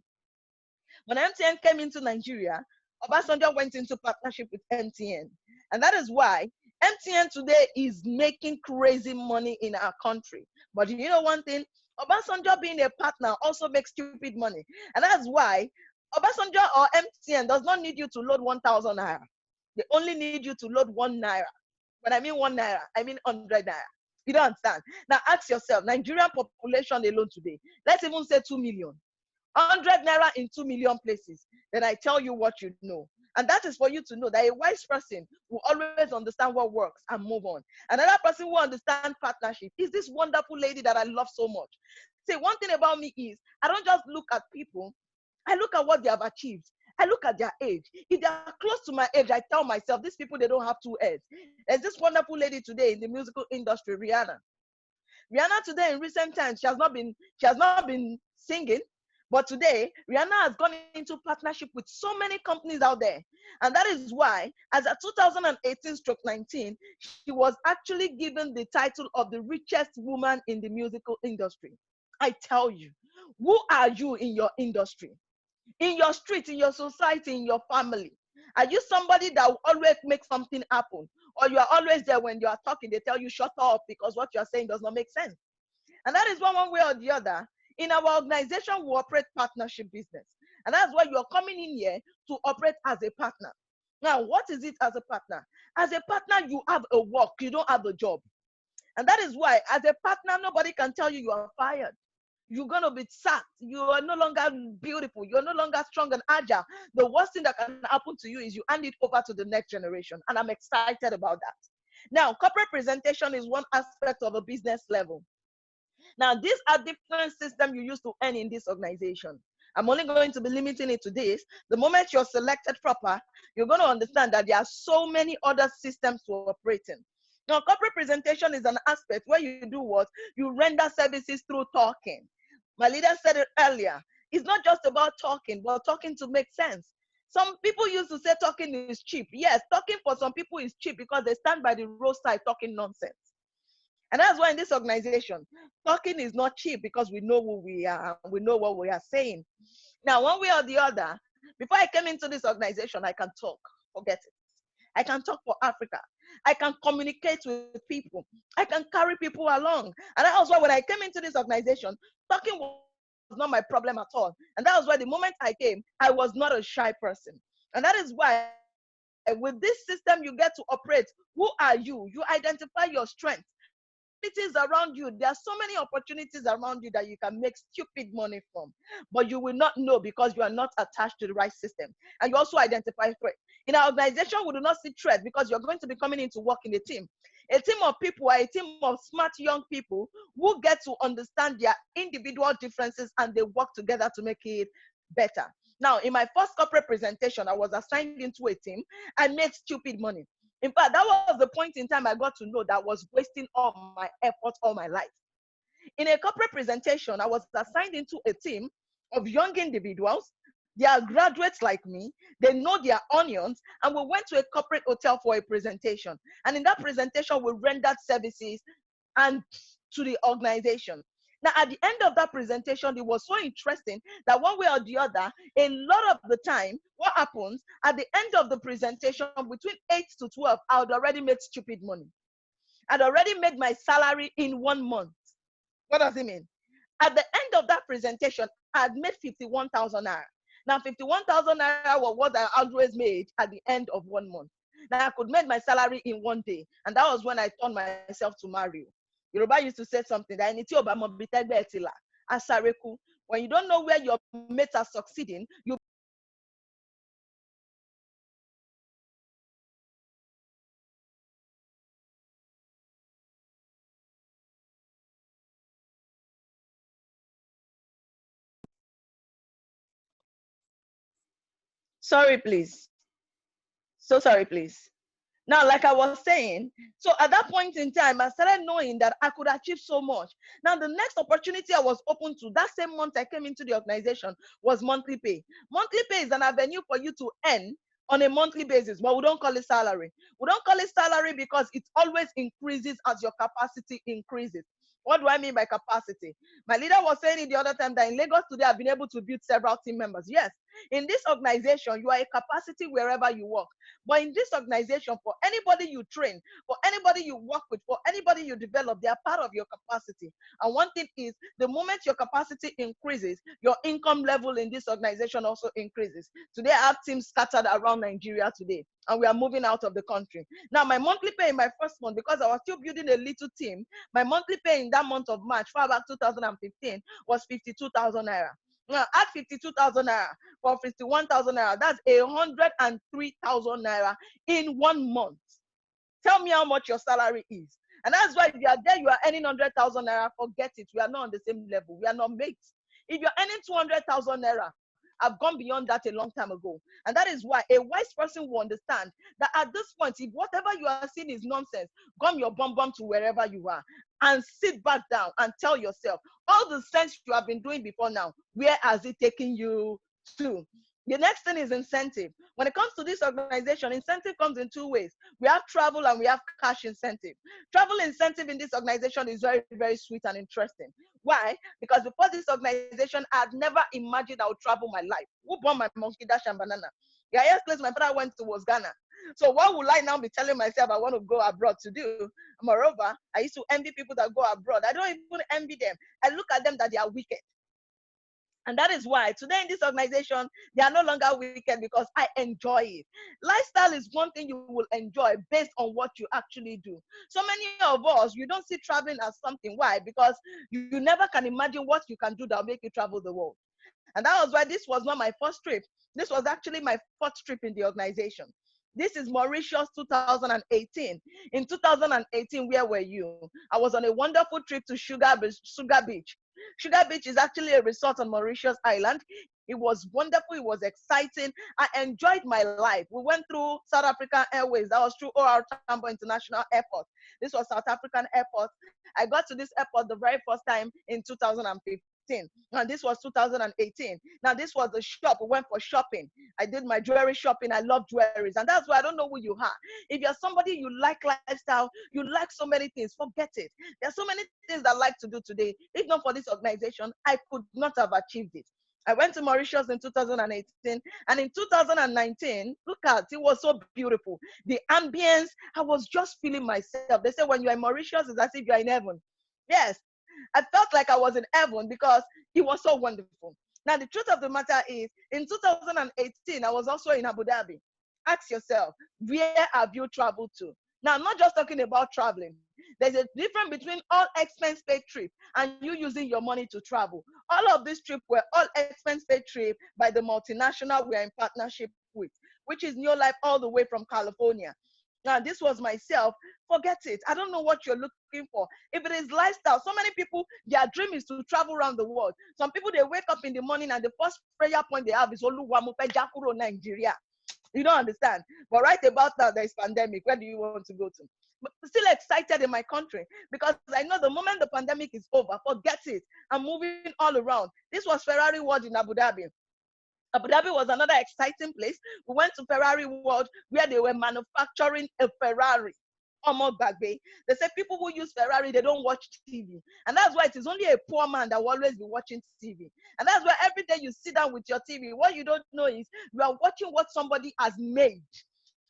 When MTN came into Nigeria, Obasanjo went into partnership with MTN. And that is why MTN today is making crazy money in our country. But you know one thing? Obasanjo being a partner also makes stupid money. And that's why Obasanjo or MTN does not need you to load 1,000 naira. They only need you to load 1 naira. When I mean 1 naira, I mean 100 naira. You don't understand? Now ask yourself, Nigerian population alone today, let's even say 2 million. 100 naira in 2 million places, then I tell you what you know. And that is for you to know that a wise person will always understand what works and move on. Another person who understands partnership is this wonderful lady that I love so much. See, one thing about me is I don't just look at people, I look at what they have achieved. I look at their age. If they are close to my age, I tell myself, these people, they don't have 2 heads. There's this wonderful lady today in the musical industry, Rihanna. Rihanna today in recent times, she has not been singing. But today, Rihanna has gone into partnership with so many companies out there. And that is why, as a 2018-19, she was actually given the title of the richest woman in the musical industry. I tell you, who are you in your industry? In your street, in your society, in your family? Are you somebody that will always make something happen? Or you are always there when you are talking, they tell you, shut up, because what you are saying does not make sense. And that is one way or the other. In our organization, we operate partnership business. And that's why you're coming in here to operate as a partner. Now, what is it as a partner? As a partner, you have a work, you don't have a job. And that is why, as a partner, nobody can tell you are fired. You're going to be sacked. You are no longer beautiful. You're no longer strong and agile. The worst thing that can happen to you is you hand it over to the next generation. And I'm excited about that. Now, corporate presentation is one aspect of a business level. Now, these are different systems you use to earn in this organization. I'm only going to be limiting it to this. The moment you're selected proper, you're going to understand that there are so many other systems to operate in. Now, corporate presentation is an aspect where you do what? You render services through talking. My leader said it earlier. It's not just about talking, but talking to make sense. Some people used to say talking is cheap. Yes, talking for some people is cheap because they stand by the roadside talking nonsense. And that's why in this organization, talking is not cheap because we know who we are and we know what we are saying. Now, one way or the other, before I came into this organization, I can talk. Forget it. I can talk for Africa. I can communicate with people. I can carry people along. And that was why when I came into this organization, talking was not my problem at all. And that was why the moment I came, I was not a shy person. And that is why with this system, you get to operate. Who are you? You identify your strengths. Opportunities around you. There are so many opportunities around you that you can make stupid money from, but you will not know because you are not attached to the right system. And you also identify threat. In our organization, we do not see threat because you're going to be coming in to work in a team. A team of people are a team of smart young people who get to understand their individual differences and they work together to make it better. Now, in my first corporate presentation, I was assigned into a team. I made stupid money. In fact, that was the point in time I got to know that I was wasting all my effort all my life. In a corporate presentation, I was assigned into a team of young individuals. They are graduates like me. They know their onions. And we went to a corporate hotel for a presentation. And in that presentation, we rendered services and to the organization. Now, at the end of that presentation, it was so interesting that one way or the other, a lot of the time, what happens at the end of the presentation, between 8 to 12, I had already made stupid money. I'd already made my salary in 1 month. What does it mean? At the end of that presentation, I had made 51,000 naira. Now, 51,000 naira was what I always made at the end of 1 month. Now, I could make my salary in 1 day. And that was when I turned myself to Mario. Yoruba used to say something that when you don't know where your mates are succeeding, you sorry, please. So sorry, please. Now, like I was saying, so at that point in time, I started knowing that I could achieve so much. Now, the next opportunity I was open to, that same month I came into the organization, was monthly pay. Monthly pay is an avenue for you to earn on a monthly basis, but we don't call it salary. We don't call it salary because it always increases as your capacity increases. What do I mean by capacity? My leader was saying it the other time that in Lagos today, I've been able to build several team members. Yes, in this organization, you are a capacity wherever you work. But in this organization, for anybody you train, for anybody you work with, for anybody you develop, they are part of your capacity. And one thing is, the moment your capacity increases, your income level in this organization also increases. Today, I have teams scattered around Nigeria today, and we are moving out of the country. Now, my monthly pay in my first month, because I was still building a little team, my monthly pay in that month of March, far back 2015, was 52,000 naira. Now, add 52,000 naira for 51,000 naira. That's 103,000 naira in 1 month. Tell me how much your salary is. And that's why if you are there, you are earning 100,000 naira, forget it. We are not on the same level. We are not mates. If you're earning 200,000 naira, I've gone beyond that a long time ago. And that is why a wise person will understand that at this point, if whatever you are seeing is nonsense, gum your bum to wherever you are and sit back down and tell yourself, all the sense you have been doing before now, where has it taken you to? The next thing is incentive. When it comes to this organization, incentive comes in 2 ways. We have travel and we have cash incentive. Travel incentive in this organization is very, very sweet and interesting. Why? Because before this organization, I had never imagined I would travel my life. Who bought my monkey dash and banana? The highest place my father went to was Ghana. So what will I now be telling myself I want to go abroad to do? Moreover, I used to envy people that go abroad. I don't even envy them. I look at them that they are wicked. And that is why today in this organization, they are no longer wicked because I enjoy it. Lifestyle is one thing you will enjoy based on what you actually do. So many of us, you don't see traveling as something. Why? Because you never can imagine what you can do that will make you travel the world. And that was why this was not my first trip. This was actually my fourth trip in the organization. This is Mauritius 2018. In 2018, where were you? I was on a wonderful trip to Sugar Beach. Sugar Beach is actually a resort on Mauritius Island. It was wonderful. It was exciting. I enjoyed my life. We went through South African Airways. That was through OR Tambo International Airport. This was South African Airport. I got to this airport the very first time in 2015. And this was 2018. Now, this was the shop. We went for shopping. I did my jewelry shopping. I love jewelries. And that's why I don't know who you are. If you're somebody you like lifestyle, you like so many things, forget it. There's so many things I like to do today. If not for this organization, I could not have achieved it. I went to Mauritius in 2018, and in 2019, look at it, was so beautiful. The ambience, I was just feeling myself. They say when you're in Mauritius, it's as if you're in heaven. Yes, I felt like I was in heaven because it was so wonderful. Now, the truth of the matter is, in 2018, I was also in Abu Dhabi. Ask yourself, where have you traveled to? Now, I'm not just talking about traveling. There's a difference between all expense paid trip and you using your money to travel. All of these trips were all expense paid trip by the multinational we are in partnership with, which is New Life all the way from California. Now, this was myself. Forget it. I don't know what you're looking for. If it is lifestyle, so many people, their dream is to travel around the world. Some people, they wake up in the morning and the first prayer point they have is Oluwamope Jakuro, Nigeria. You don't understand. But right about now, there is pandemic. Where do you want to go to? But still excited in my country because I know the moment the pandemic is over, forget it. I'm moving all around. This was Ferrari World in Abu Dhabi. Abu Dhabi was another exciting place. We went to Ferrari World where they were manufacturing a Ferrari. Almost back bay. They say people who use Ferrari, they don't watch TV. And that's why it is only a poor man that will always be watching TV. And that's why every day you sit down with your TV, what you don't know is you are watching what somebody has made.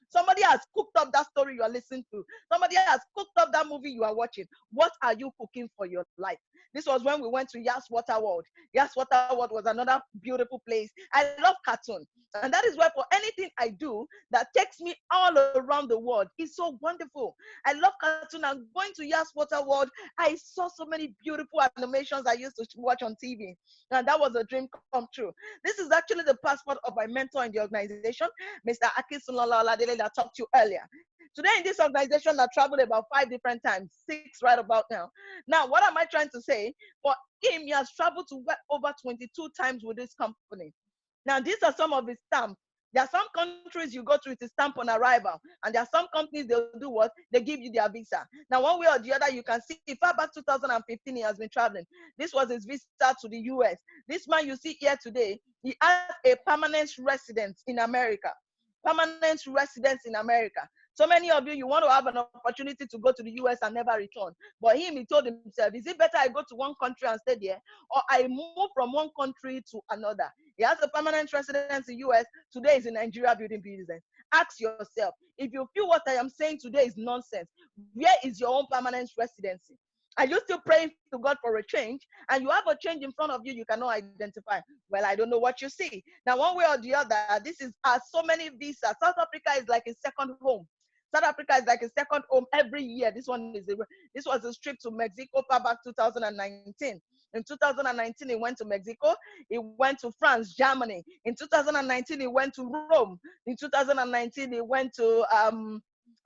Somebody has cooked up that story you are listening to. Somebody has cooked up that movie you are watching. What are you cooking for your life? This was when we went to Yas Water World. Yas Water World was another beautiful place. I love cartoon. And that is why for anything I do that takes me all around the world, it's so wonderful. I love cartoon. I'm going to Yas Water World. I saw so many beautiful animations I used to watch on TV. And that was a dream come true. This is actually the passport of my mentor in the organization, Mr. Akisunlola Oladele, that I talked to you earlier. Today in this organization, I traveled about 5 different times, 6 right about now. Now, what am I trying to say? For him, he has traveled to over 22 times with this company. Now, these are some of his stamps. There are some countries you go to with a stamp on arrival, and there are some companies they'll do what? They give you their visa. Now, one way or the other, you can see, far back 2015, he has been traveling. This was his visa to the US. This man you see here today, he has a permanent residence in America. Permanent residence in America. So many of you, you want to have an opportunity to go to the US and never return. But him, he told himself, is it better I go to one country and stay there, or I move from one country to another? He has a permanent residence in US. Today is in Nigeria building business. Ask yourself, if you feel what I am saying today is nonsense, where is your own permanent residency? Are you still praying to God for a change? And you have a change in front of you, you cannot identify. Well, I don't know what you see. Now, one way or the other, this is so many visas. South Africa is like a second home. South Africa is like a second home every year. This was a trip to Mexico back 2019. In 2019, he went to Mexico. He went to France, Germany. In 2019, he went to Rome. In 2019, he went to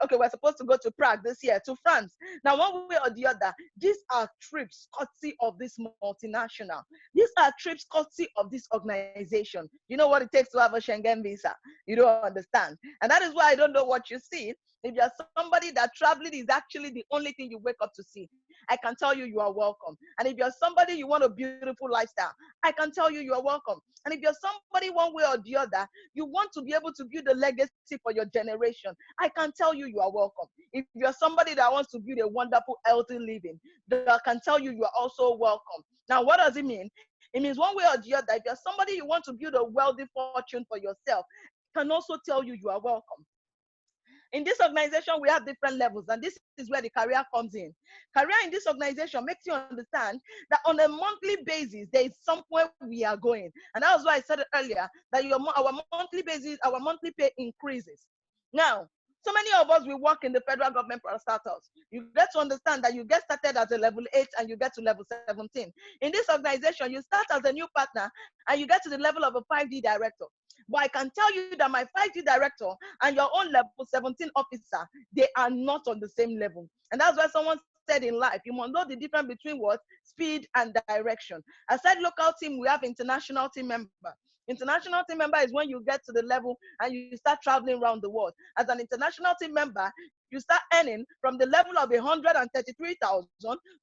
okay, we're supposed to go to Prague this year, to France. Now, one way or the other, these are trips courtesy of this multinational. These are trips courtesy of this organization. You know what it takes to have a Schengen visa? You don't understand. And that is why I don't know what you see. If you're somebody that traveling is actually the only thing you wake up to see, I can tell you, you are welcome. And if you're somebody you want a beautiful lifestyle, I can tell you, you are welcome. And if you're somebody one way or the other, you want to be able to build a legacy for your generation, I can tell you, you are welcome. If you're somebody that wants to build a wonderful, healthy living, I can tell you, you are also welcome. Now, what does it mean? It means one way or the other, if you're somebody you want to build a wealthy fortune for yourself, I can also tell you, you are welcome. In this organization, we have different levels, and this is where the career comes in. Career in this organization makes you understand that on a monthly basis, there is somewhere we are going. And that was why I said earlier that our monthly basis, our monthly pay increases. Now, so many of us, we work in the federal government for starters. You get to understand that you get started as a level 8 and you get to level 17. In this organization, you start as a new partner and you get to the level of a 5D director. But I can tell you that my 5D director and your own level 17 officer, they are not on the same level. And that's why someone said in life, you must know the difference between what? Speed and direction. I said local team, we have international team member. International team member is when you get to the level and you start traveling around the world. As an international team member, you start earning from the level of 133,000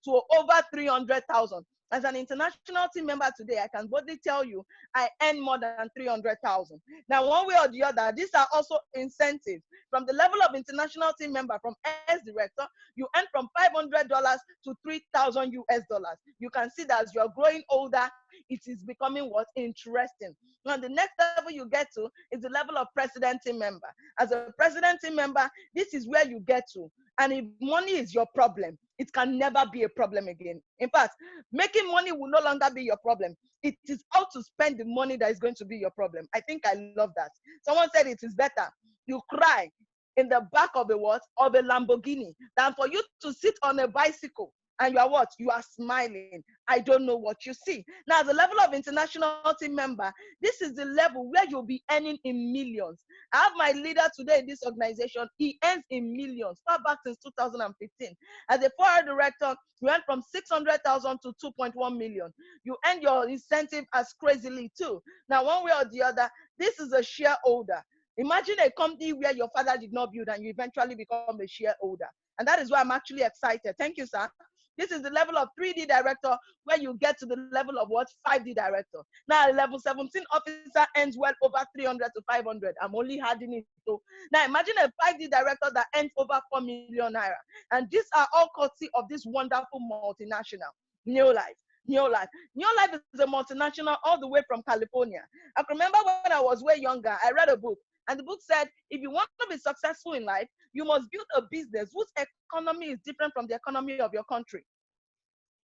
to over 300,000. As an international team member today, I can boldly tell you, I earn more than 300,000. Now, one way or the other, these are also incentives. From the level of international team member, from S director, you earn from $500 to 3,000 US dollars. You can see that as you're growing older, it is becoming what? Interesting. Now, the next level you get to is the level of president team member. As a president team member, this is where you get to. And if money is your problem, it can never be a problem again. In fact, making money will no longer be your problem. It is how to spend the money that is going to be your problem. I think I love that. Someone said it is better you cry in the back of a what? Of a Lamborghini than for you to sit on a bicycle and you are what? You are smiling. I don't know what you see. Now, the level of international team member, this is the level where you'll be earning in millions. I have my leader today in this organization. He earns in millions, far back since 2015. As a forward director, you earn from 600,000 to 2.1 million. You earn your incentive as crazily too. Now, one way or the other, this is a shareholder. Imagine a company where your father did not build and you eventually become a shareholder. And that is why I'm actually excited. Thank you, sir. This is the level of 3D director where you get to the level of what? 5D director. Now, level 17 officer earns well over 300 to 500. I'm only adding it. So now imagine a 5D director that earns over 4 million naira. And these are all courtesy of this wonderful multinational, Neolife. Neolife. Neolife is a multinational all the way from California. I can remember when I was way younger, I read a book. And the book said, if you want to be successful in life, you must build a business whose economy is different from the economy of your country.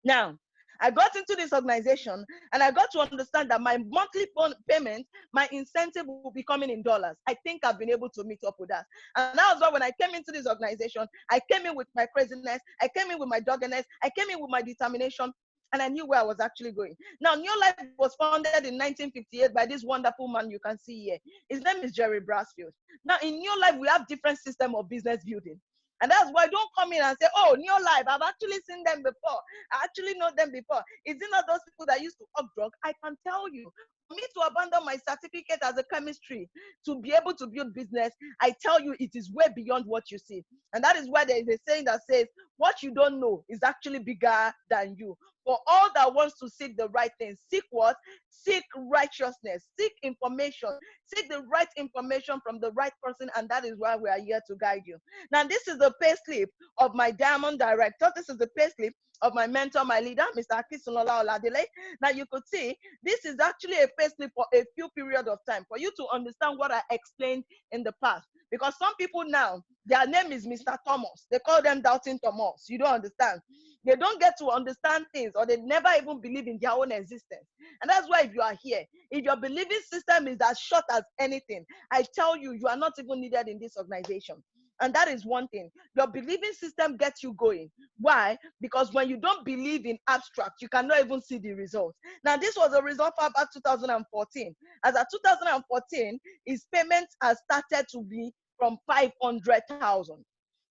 Now, I got into this organization and I got to understand that my monthly payment, my incentive will be coming in dollars. I think I've been able to meet up with that. And that was why when I came into this organization, I came in with my craziness, I came in with my doggedness, I came in with my determination, and I knew where I was actually going. Now, Neolife was founded in 1958 by this wonderful man you can see here. His name is Jerry Brasfield. Now, in Neolife, we have different system of business building. And that's why don't come in and say, oh, Neolife, I've actually seen them before. I actually know them before. Is it not those people that used to hug drug? I can tell you. For me to abandon my certificate as a chemistry to be able to build business, I tell you, it is way beyond what you see. And that is why there is a saying that says, what you don't know is actually bigger than you. For all that wants to seek the right thing, seek what? Seek righteousness, seek information, seek the right information from the right person, and that is why we are here to guide you. Now, this is the pay slip of my diamond director. This is the pay slip of my mentor, my leader, Mr. Akisunola Oladele. Now, you could see this is actually a pay slip for a few period of time for you to understand what I explained in the past. Because some people now, their name is Mr. Thomas. They call them Doubting Thomas. You don't understand. They don't get to understand things, or they never even believe in their own existence. And that's why if you are here, if your believing system is as short as anything, I tell you, you are not even needed in this organization. And that is one thing. Your believing system gets you going. Why? Because when you don't believe in abstract, you cannot even see the results. Now, this was a result for about 2014. As of 2014, his payments have started to be from 500,000.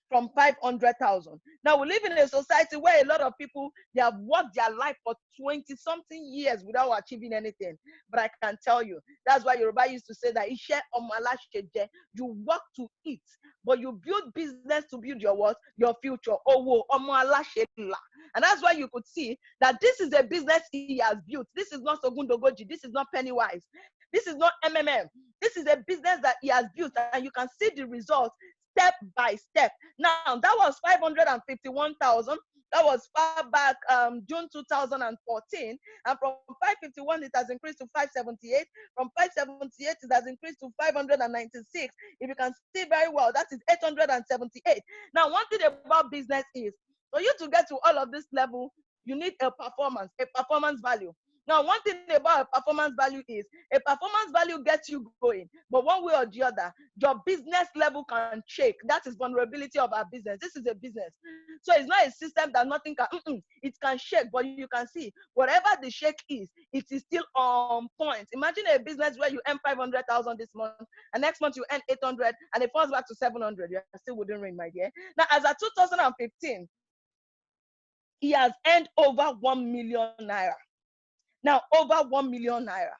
From 500,000. Now, we live in a society where a lot of people, they have worked their life for 20-something years without achieving anything. But I can tell you, that's why Yoruba used to say that you work to eat, but you build business to build your what? Your future. And that's why you could see that this is a business he has built. This is not Sogundogoji. This is not Pennywise. This is not MMM. This is a business that he has built, and you can see the results step by step. Now, that was 551,000. That was far back June 2014. And from 551, it has increased to 578. From 578, it has increased to 596. If you can see very well, that is 878. Now, one thing about business is, for you to get to all of this level, you need a performance value. Now, one thing about a performance value is a performance value gets you going, but one way or the other, your business level can shake. That is vulnerability of our business. This is a business. So it's not a system that nothing can, it can shake, but you can see whatever the shake is, it is still on point. Imagine a business where you earn 500,000 this month, and next month you earn 800, and it falls back to 700. You still wouldn't ring, my dear. Now, as of 2015, he has earned over 1 million naira. Now, over 1 million naira.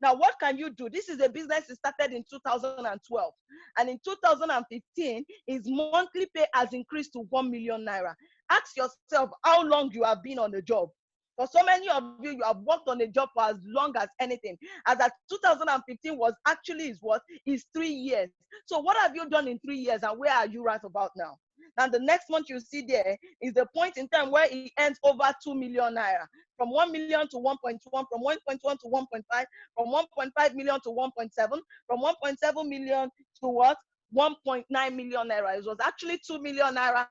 Now, what can you do? This is a business that started in 2012. And in 2015, his monthly pay has increased to 1 million naira. Ask yourself how long you have been on the job. For so many of you, you have worked on a job for as long as anything. As at 2015 was actually is what? Is 3 years. So what have you done in 3 years and where are you right about now? Now the next month you see there is the point in time where he earns over 2 million naira. From 1 million to 1.1, from 1.1 to 1.5, from 1.5 million to 1.7, from 1.7 million to what? 1.9 million naira. It was actually 2 million naira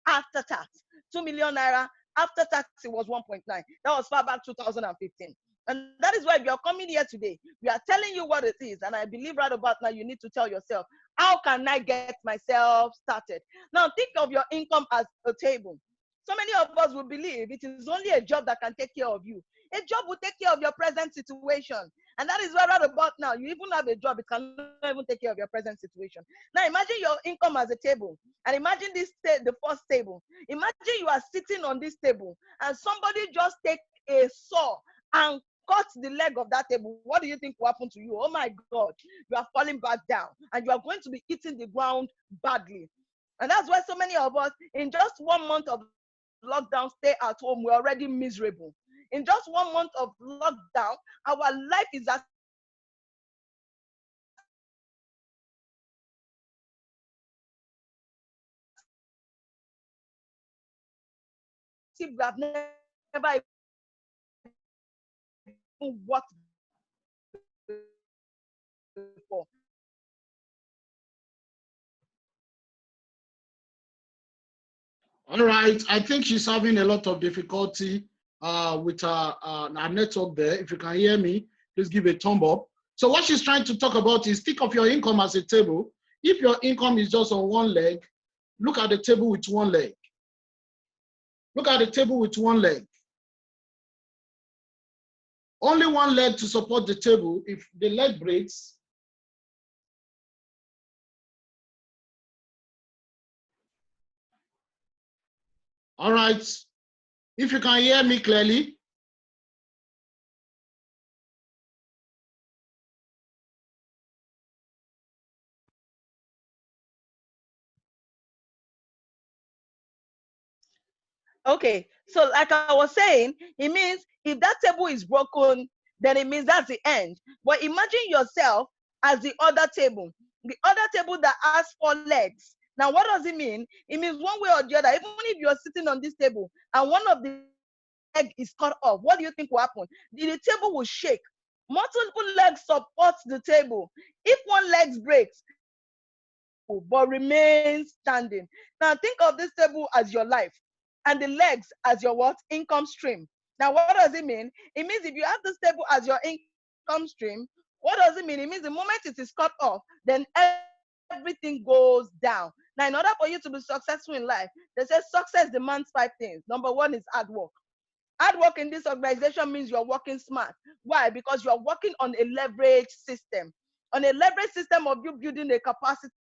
after tax. 2 million naira after tax, it was 1.9. That was far back 2015. And that is why if you're coming here today, we are telling you what it is. And I believe right about now, you need to tell yourself, how can I get myself started? Now, think of your income as a table. So many of us will believe it is only a job that can take care of you. A job will take care of your present situation. And that is why right about now, you even have a job, it cannot even take care of your present situation. Now, imagine your income as a table. And imagine this, the first table. Imagine you are sitting on this table and somebody just take a saw and cut the leg of that table. What do you think will happen to you? Oh my God, you are falling back down and you are going to be hitting the ground badly. And that's why so many of us, in just 1 month of lockdown, stay at home, we're already miserable. In just 1 month of lockdown, our life is as if we have never even worked before. All right, I think she's having a lot of difficulty with her network there. If you can hear me, please give a thumb up. So what she's trying to talk about is think of your income as a table. If your income is just on one leg, look at the table with one leg. Look at the table with one leg. Only one leg to support the table. If the leg breaks, all right. If you can hear me clearly. Okay, so like I was saying, it means if that table is broken, then it means that's the end. But imagine yourself as the other table that has 4 legs. Now, what does it mean? It means one way or the other, even if you're sitting on this table and one of the leg is cut off, what do you think will happen? The table will shake. Multiple legs support the table. If one leg breaks, but remains standing. Now think of this table as your life and the legs as your what? Income stream. Now what does it mean? It means if you have this table as your income stream, what does it mean? It means the moment it is cut off, then everything goes down. Now in order for you to be successful in life, they say success demands 5 things. Number 1 is hard work. Hard work in this organization means you're working smart. Why? Because you're working on a leverage system. On a leverage system of you building a capacity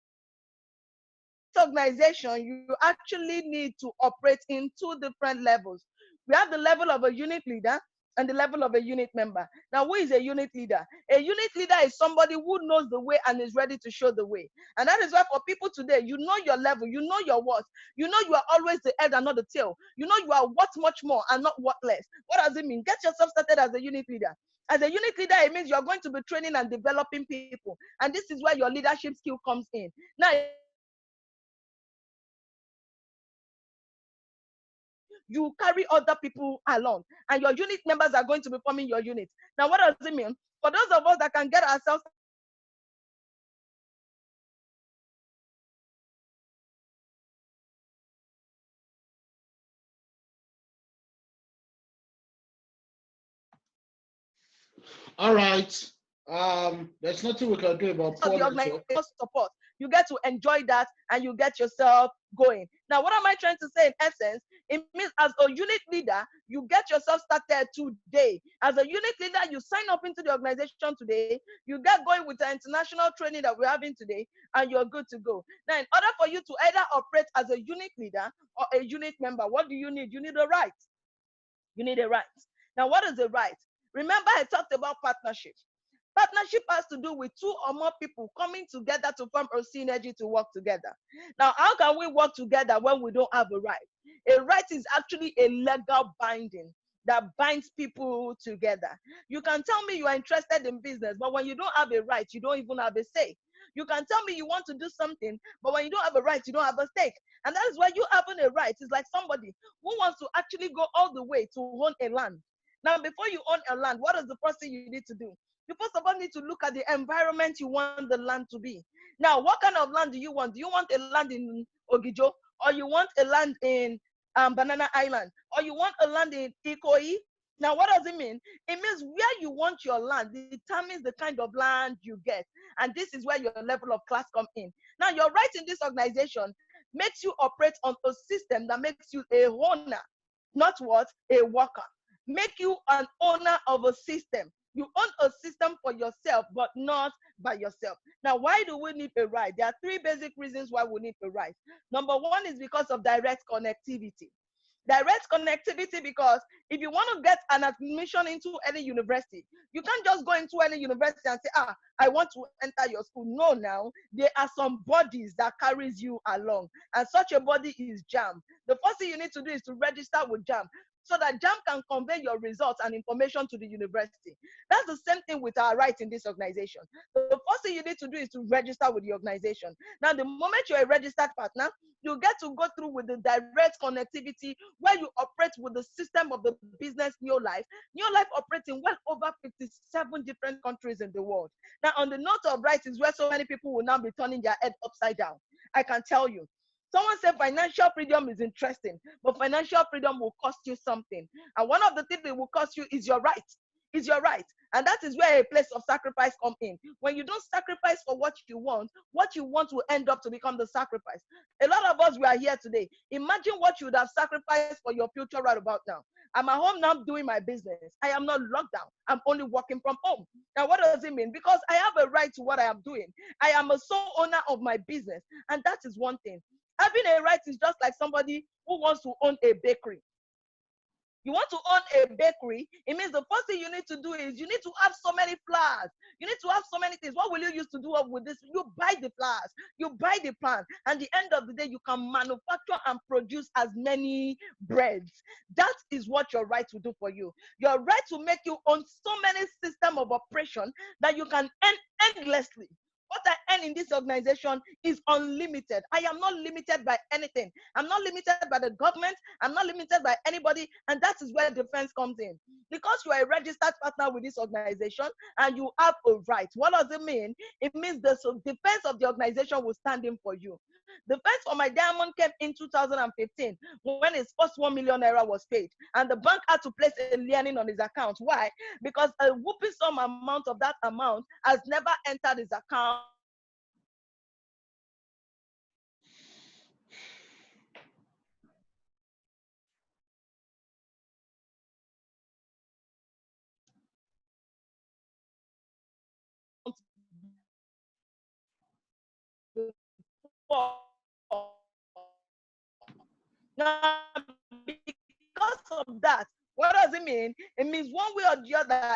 organization, you actually need to operate in 2 different levels. We have the level of a unit leader and the level of a unit member. Now, who is a unit leader? A unit leader is somebody who knows the way and is ready to show the way. And that is why for people today, you know your level, you know your worth, you know you are always the head and not the tail. You know you are worth much more and not worth less. What does it mean? Get yourself started as a unit leader. As a unit leader, it means you are going to be training and developing people. And this is where your leadership skill comes in. Now, you carry other people along, and your unit members are going to be forming your unit. Now, what does it mean? For those of us that can get ourselves All right. There's nothing we can do about poor the network. organization support, you get to enjoy that and you get yourself going. Now, what am I trying to say in essence? It means as a unit leader, you get yourself started today. As a unit leader, you sign up into the organization today, you get going with the international training that we're having today, and you're good to go. Now, in order for you to either operate as a unit leader or a unit member, what do you need? You need a right. You need a right. Now, what is the right? Remember, I talked about partnership. Partnership has to do with two or more people coming together to form a synergy to work together. Now, how can we work together when we don't have a right? A right is actually a legal binding that binds people together. You can tell me you are interested in business, but when you don't have a right, you don't even have a say. You can tell me you want to do something, but when you don't have a right, you don't have a stake. And that is why you having a right is like somebody who wants to actually go all the way to own a land. Now, before you own a land, what is the first thing you need to do? You first of all need to look at the environment you want the land to be. Now, what kind of land do you want? Do you want a land in Ogijo, or you want a land in Banana Island, or you want a land in Ikoyi? Now, what does it mean? It means where you want your land determines the kind of land you get. And this is where your level of class come in. Now, your right in this organization makes you operate on a system that makes you a owner, not what? A worker. Make you an owner of a system. You own a system for yourself, but not by yourself. Now, why do we need a right? There are three basic reasons why we need a right. Number one is because of direct connectivity. Direct connectivity, because if you want to get an admission into any university, you can't just go into any university and say, I want to enter your school. No, now there are some bodies that carries you along, and such a body is JAMB. The first thing you need to do is to register with JAMB, so that JAMB can convey your results and information to the university. That's the same thing with our rights in this organization. The first thing you need to do is to register with the organization. Now, the moment you're a registered partner, you get to go through with the direct connectivity where you operate with the system of the business New Life. New Life operates in well over 57 different countries in the world. Now, on the note of rights is where so many people will now be turning their head upside down. I can tell you. Someone said financial freedom is interesting, but financial freedom will cost you something. And one of the things it will cost you is your right. Is your right. And that is where a place of sacrifice come in. When you don't sacrifice for what you want will end up to become the sacrifice. A lot of us, we are here today. Imagine what you would have sacrificed for your future right about now. I'm at home now doing my business. I am not locked down. I'm only working from home. Now, what does it mean? Because I have a right to what I am doing. I am a sole owner of my business. And that is one thing. Having a right is just like somebody who wants to own a bakery. You want to own a bakery, it means the first thing you need to do is you need to have so many flours. You need to have so many things. What will you use to do up with this? You buy the flours, you buy the plant, and at the end of the day, you can manufacture and produce as many breads. That is what your right will do for you. Your right to make you own so many system of operation that you can earn endlessly. What I earn in this organization is unlimited. I am not limited by anything. I'm not limited by the government. I'm not limited by anybody. And that is where defense comes in. Because you are a registered partner with this organization and you have a right. What does it mean? It means the defense of the organization will stand in for you. The first for my diamond came in 2015 when his first 1 million naira was paid. And the bank had to place a lien on his account. Why? Because a whooping some amount of that amount has never entered his account. Now, because of that, what does it mean? It means one way or the other,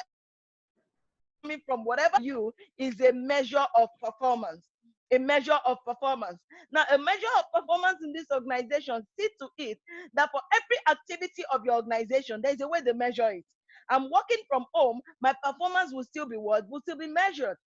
coming from whatever you is a measure of performance. A measure of performance. Now, a measure of performance in this organization, see to it that for every activity of your organization, there's a way they measure it. I'm working from home, my performance will still be what? Will still be measured.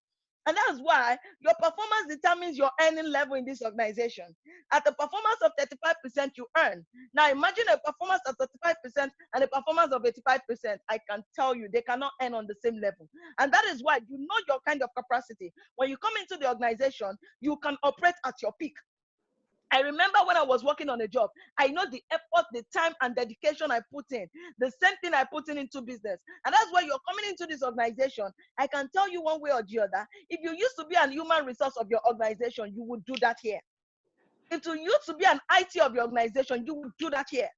And that's why your performance determines your earning level in this organization. At a performance of 35%, you earn. Now imagine a performance of 35% and a performance of 85%. I can tell you, they cannot earn on the same level. And that is why you know your kind of capacity. When you come into the organization, you can operate at your peak. I remember when I was working on a job, I know the effort, the time and dedication I put in, the same thing I put in into business. And that's why you're coming into this organization. I can tell you one way or the other, if you used to be an human resource of your organization, you would do that here. If you used to be an IT of your organization, you would do that here.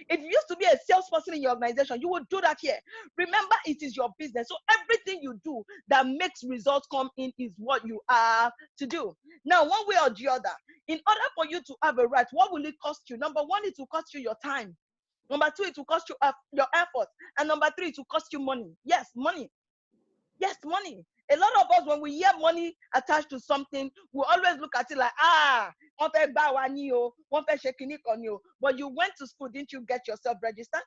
If you used to be a salesperson in your organization, you would do that here. Remember, it is your business. So everything you do that makes results come in is what you have to do. Now, one way or the other, in order for you to have a right, what will it cost you? Number one, it will cost you your time. Number two, it will cost you your effort. And number three, it will cost you money. Yes, money. Yes, money. A lot of us, when we hear money attached to something, we always look at it like, wọ́n fẹ́ gbá wa ní o, wọ́n fẹ́ ṣe kinní kan ní o. But you went to school, didn't you get yourself registered?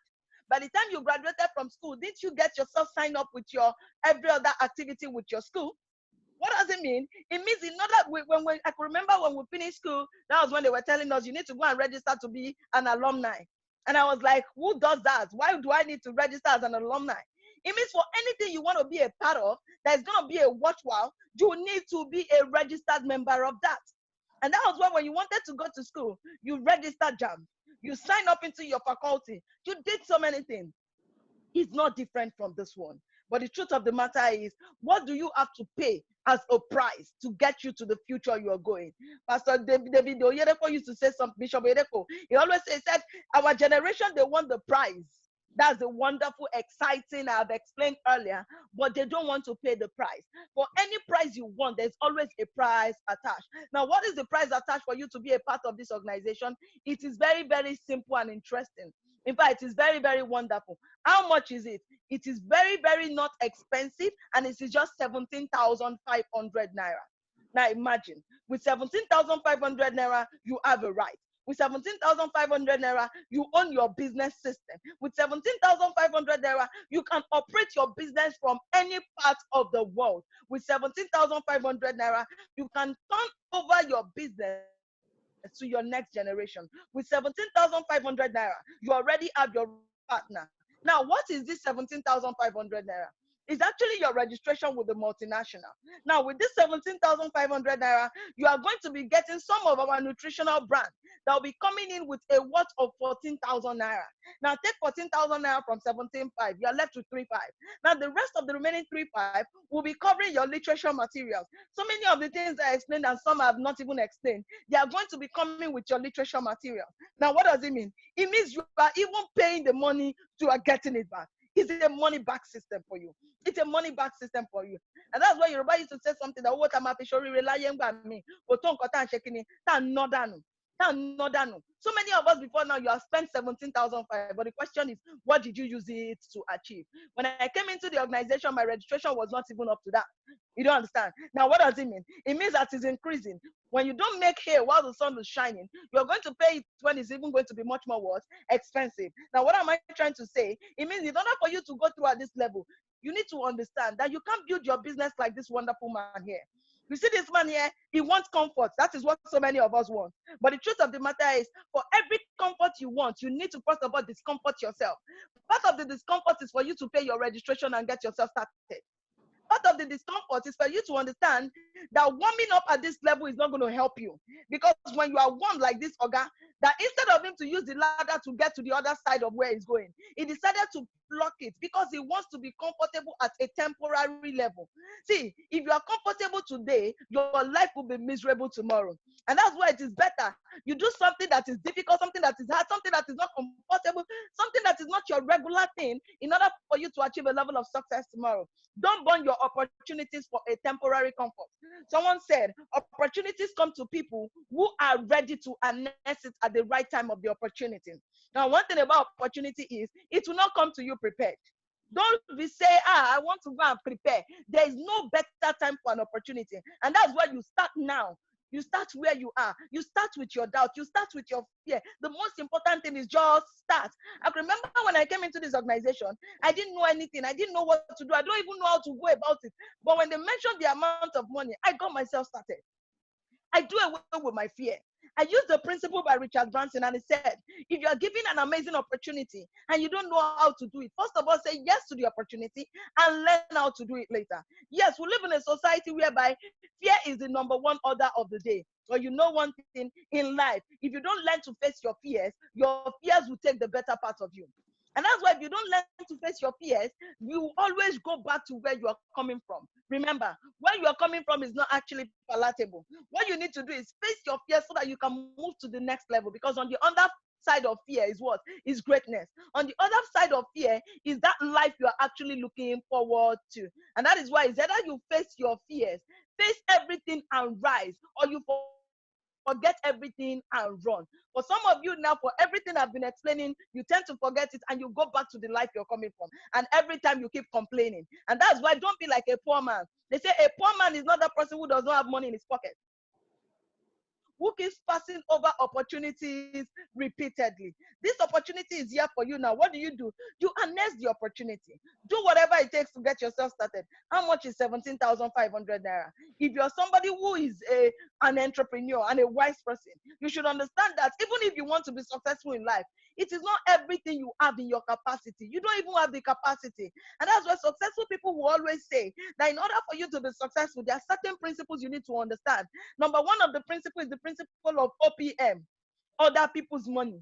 By the time you graduated from school, didn't you get yourself signed up with your every other activity with your school? What does it mean? It means in order, I can remember when we finished school, that was when they were telling us you need to go and register to be an alumni. And I was like, who does that? Why do I need to register as an alumni? It means for anything you want to be a part of, that's going to be a worthwhile, you need to be a registered member of that. And that was why when you wanted to go to school, you registered JAM. You signed up into your faculty. You did so many things. It's not different from this one. But the truth of the matter is, what do you have to pay as a price to get you to the future you are going? Pastor David Oyedepo used to say something, Bishop Oyedepo, he always said, our generation, they want the prize. That's the wonderful, exciting, I've explained earlier, but they don't want to pay the price. For any price you want, there's always a price attached. Now, what is the price attached for you to be a part of this organization? It is very, very simple and interesting. In fact, it is very, very wonderful. How much is it? It is very, very not expensive, and it is just 17,500 naira. Now imagine, with 17,500 naira, you have a right. With 17,500 naira, you own your business system. With 17,500 naira, you can operate your business from any part of the world. With 17,500 naira, you can turn over your business to your next generation. With 17,500 naira, you already have your partner. Now, what is this 17,500 naira? It's actually your registration with the multinational. Now, with this 17,500 naira, you are going to be getting some of our nutritional brands that will be coming in with a worth of 14,000 naira. Now, take 14,000 naira from 17,500, you are left with 3,500. Now, the rest of the remaining 3,500 will be covering your literature materials. So many of the things I explained and some I have not even explained, they are going to be coming with your literature material. Now, what does it mean? It means you are even paying the money, you are getting it back. It's a money back system for you. It's a money back system for you. And that's why Yoruba used to say something that what I'm me. So many of us before now, you have spent 17,500. But the question is, what did you use it to achieve? When I came into the organization, my registration was not even up to that. You don't understand. Now, what does it mean? It means that it's increasing. When you don't make hay while the sun is shining, you're going to pay it when it's even going to be much more what? Expensive. Now, what am I trying to say? It means in order for you to go through at this level, you need to understand that you can't build your business like this wonderful man here. You see this man here, he wants comfort. That is what so many of us want. But the truth of the matter is, for every comfort you want, you need to first of all discomfort yourself. Part of the discomfort is for you to pay your registration and get yourself started. Part of the discomfort is for you to understand that warming up at this level is not going to help you. Because when you are warm like this, Oga, that instead of him to use the ladder to get to the other side of where he's going, he decided to block it because he wants to be comfortable at a temporary level. See, if you are comfortable today, your life will be miserable tomorrow. And that's why it is better you do something that is difficult, something that is hard, something that is not comfortable, something that is not your regular thing in order for you to achieve a level of success tomorrow. Don't burn your opportunities for a temporary comfort. Someone said, opportunities come to people who are ready to harness it at the right time of the opportunity. Now, one thing about opportunity is it will not come to you prepared. Don't be say, I want to go and prepare. There is no better time for an opportunity. And that's why you start now. You start where you are. You start with your doubt. You start with your fear. The most important thing is just start. I remember when I came into this organization, I didn't know anything. I didn't know what to do. I don't even know how to go about it. But when they mentioned the amount of money, I got myself started. I do away with my fear. I used the principle by Richard Branson, and he said, if you are given an amazing opportunity and you don't know how to do it, first of all, say yes to the opportunity and learn how to do it later. Yes, we live in a society whereby fear is the number one order of the day. So you know one thing in life, if you don't learn to face your fears will take the better part of you. And that's why if you don't learn to face your fears, you always go back to where you are coming from. Remember, where you are coming from is not actually palatable. What you need to do is face your fears so that you can move to the next level. Because on the other side of fear is what? Is greatness. On the other side of fear is that life you are actually looking forward to. And that is why it's either you face your fears, face everything and rise, or you forget everything and run. For some of you now, for everything I've been explaining, you tend to forget it and you go back to the life you're coming from. And every time you keep complaining. And that's why don't be like a poor man. They say a poor man is not that person who does not have money in his pocket, who keeps passing over opportunities repeatedly. This opportunity is here for you now. What do? You harness the opportunity. Do whatever it takes to get yourself started. How much is 17,500 naira? If you're somebody who is an entrepreneur and a wise person, you should understand that even if you want to be successful in life, it is not everything you have in your capacity. You don't even have the capacity. And that's why successful people will always say that in order for you to be successful, there are certain principles you need to understand. Number one of the principles is the principle of OPM, other people's money.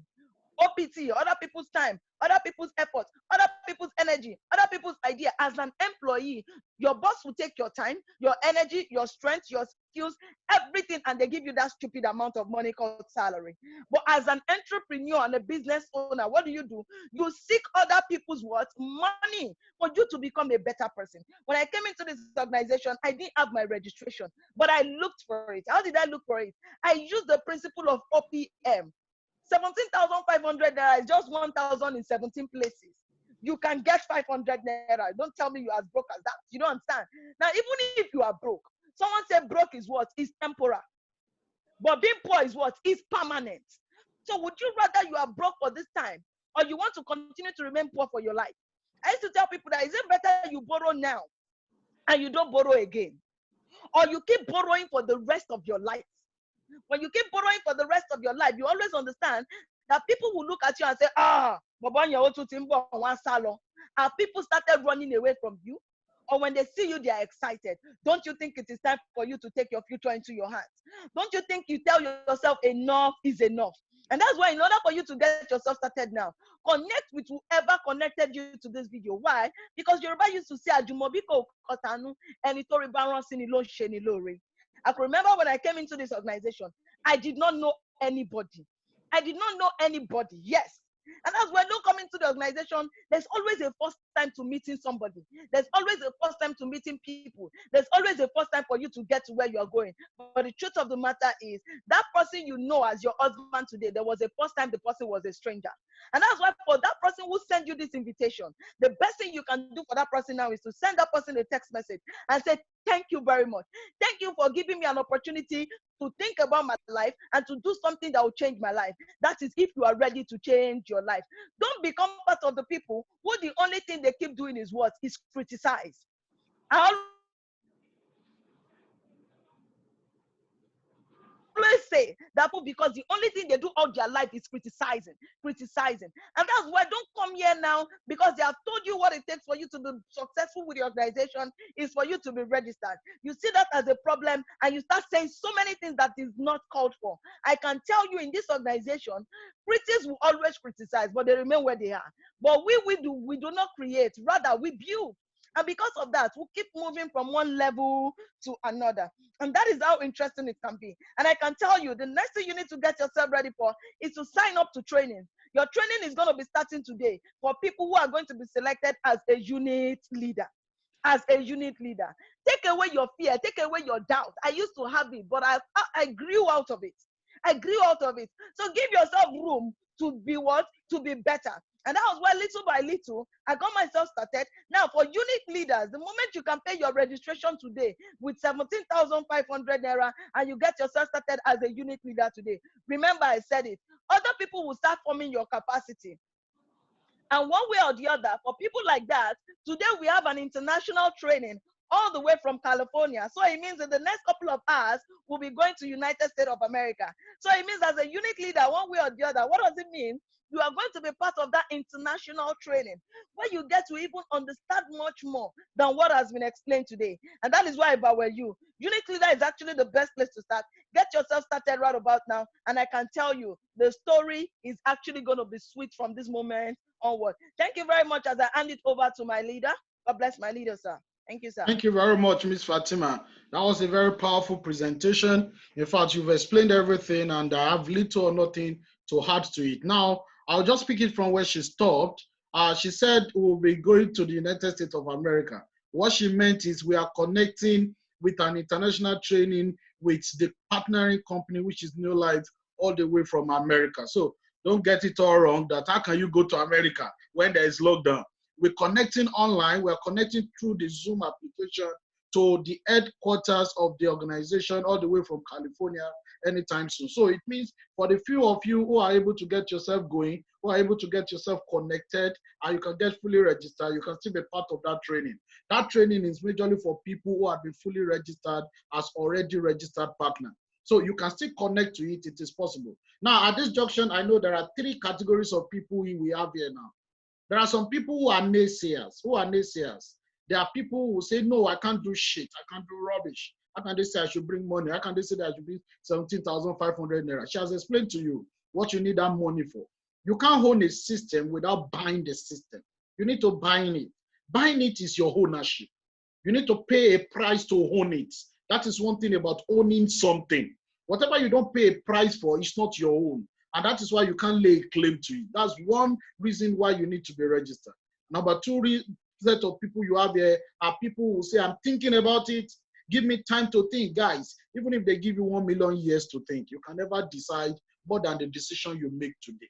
OPT, other people's time, other people's effort, other people's energy, other people's idea. As an employee, your boss will take your time, your energy, your strength, your skills, everything, and they give you that stupid amount of money called salary. But as an entrepreneur and a business owner, what do? You seek other people's what? Money for you to become a better person. When I came into this organization, I didn't have my registration, but I looked for it. How did I look for it? I used the principle of OPM. 17,500 naira is just 1,000 in 17 places. You can get 500 naira. Don't tell me you are as broke as that. You don't understand. Now, even if you are broke, someone said broke is what? Is temporal. But being poor is what? Is permanent. So would you rather you are broke for this time, or you want to continue to remain poor for your life? I used to tell people that is it better you borrow now and you don't borrow again, or you keep borrowing for the rest of your life? When you keep borrowing for the rest of your life, you always understand that people will look at you and say, have people started running away from you? Or when they see you, they are excited. Don't you think it is time for you to take your future into your hands? Don't you think you tell yourself enough is enough? And that's why in order for you to get yourself started now, connect with whoever connected you to this video. Why? Because Yoruba used to say, Ajumobiko Kotanu, and I can remember when I came into this organization, I did not know anybody. I did not know anybody. Yes. And that's when you come into the organization, there's always a first time to meeting somebody. There's always a first time to meeting people. There's always a first time for you to get to where you're going. But the truth of the matter is, that person you know as your husband today, there was a first time the person was a stranger. And that's why for that person who sent you this invitation, the best thing you can do for that person now is to send that person a text message and say, thank you very much. Thank you for giving me an opportunity to think about my life and to do something that will change my life. That is if you are ready to change your life. Don't become part of the people who the only thing they keep doing is what? Is criticize. I always say that because the only thing they do all their life is criticizing. And that's why don't come here now because they have told you what it takes for you to be successful with the organization is for you to be registered. You see that as a problem and you start saying so many things that is not called for. I can tell you in this organization, critics will always criticize, but they remain where they are. But we do not create, rather we build. And because of that, we'll keep moving from one level to another. And that is how interesting it can be. And I can tell you, the next thing you need to get yourself ready for is to sign up to training. Your training is going to be starting today for people who are going to be selected as a unit leader. As a unit leader. Take away your fear, take away your doubt. I used to have it, but I grew out of it. So give yourself room to be what? To be better. And that was why little by little, I got myself started. Now, for unit leaders, the moment you can pay your registration today with 17,500 naira and you get yourself started as a unit leader today, remember I said it, other people will start forming your capacity. And one way or the other, for people like that, today we have an international training all the way from California. So it means in the next couple of hours, we'll be going to United States of America. So it means as a unit leader, one way or the other, what does it mean? You are going to be part of that international training where you get to even understand much more than what has been explained today. And that is why if I were you, unit leader is actually the best place to start. Get yourself started right about now. And I can tell you, the story is actually going to be sweet from this moment onward. Thank you very much as I hand it over to my leader. God bless my leader, sir. Thank you, sir. Thank you very much, Ms. Fatima. That was a very powerful presentation. In fact, you've explained everything and I have little or nothing to add to it. Now, I'll just pick it from where she stopped. She said we'll be going to the United States of America. What she meant is we are connecting with an international training with the partnering company, which is New Life, all the way from America. So don't get it all wrong that how can you go to America when there is lockdown? We're connecting online. We're connecting through the Zoom application to the headquarters of the organization all the way from California anytime soon. So it means for the few of you who are able to get yourself going, who are able to get yourself connected, and you can get fully registered, you can still be part of that training. That training is majorly for people who have been fully registered as already registered partner. So you can still connect to it, it is possible. Now, at this junction, I know there are 3 categories of people we have here now. There are some people who are naysayers. There are people who say, no, I can't do shit. I can't do rubbish. How can they say I should bring money? How can they say that I should bring 17,500 naira? She has explained to you what you need that money for. You can't own a system without buying the system. You need to buy it. Buying it is your ownership. You need to pay a price to own it. That is one thing about owning something. Whatever you don't pay a price for, it's not your own. And that is why you can't lay claim to it. That's one reason why you need to be registered. Number 2 set of people you have there are people who say, I'm thinking about it. Give me time to think. Guys, even if they give you 1 million years to think, you can never decide more than the decision you make today.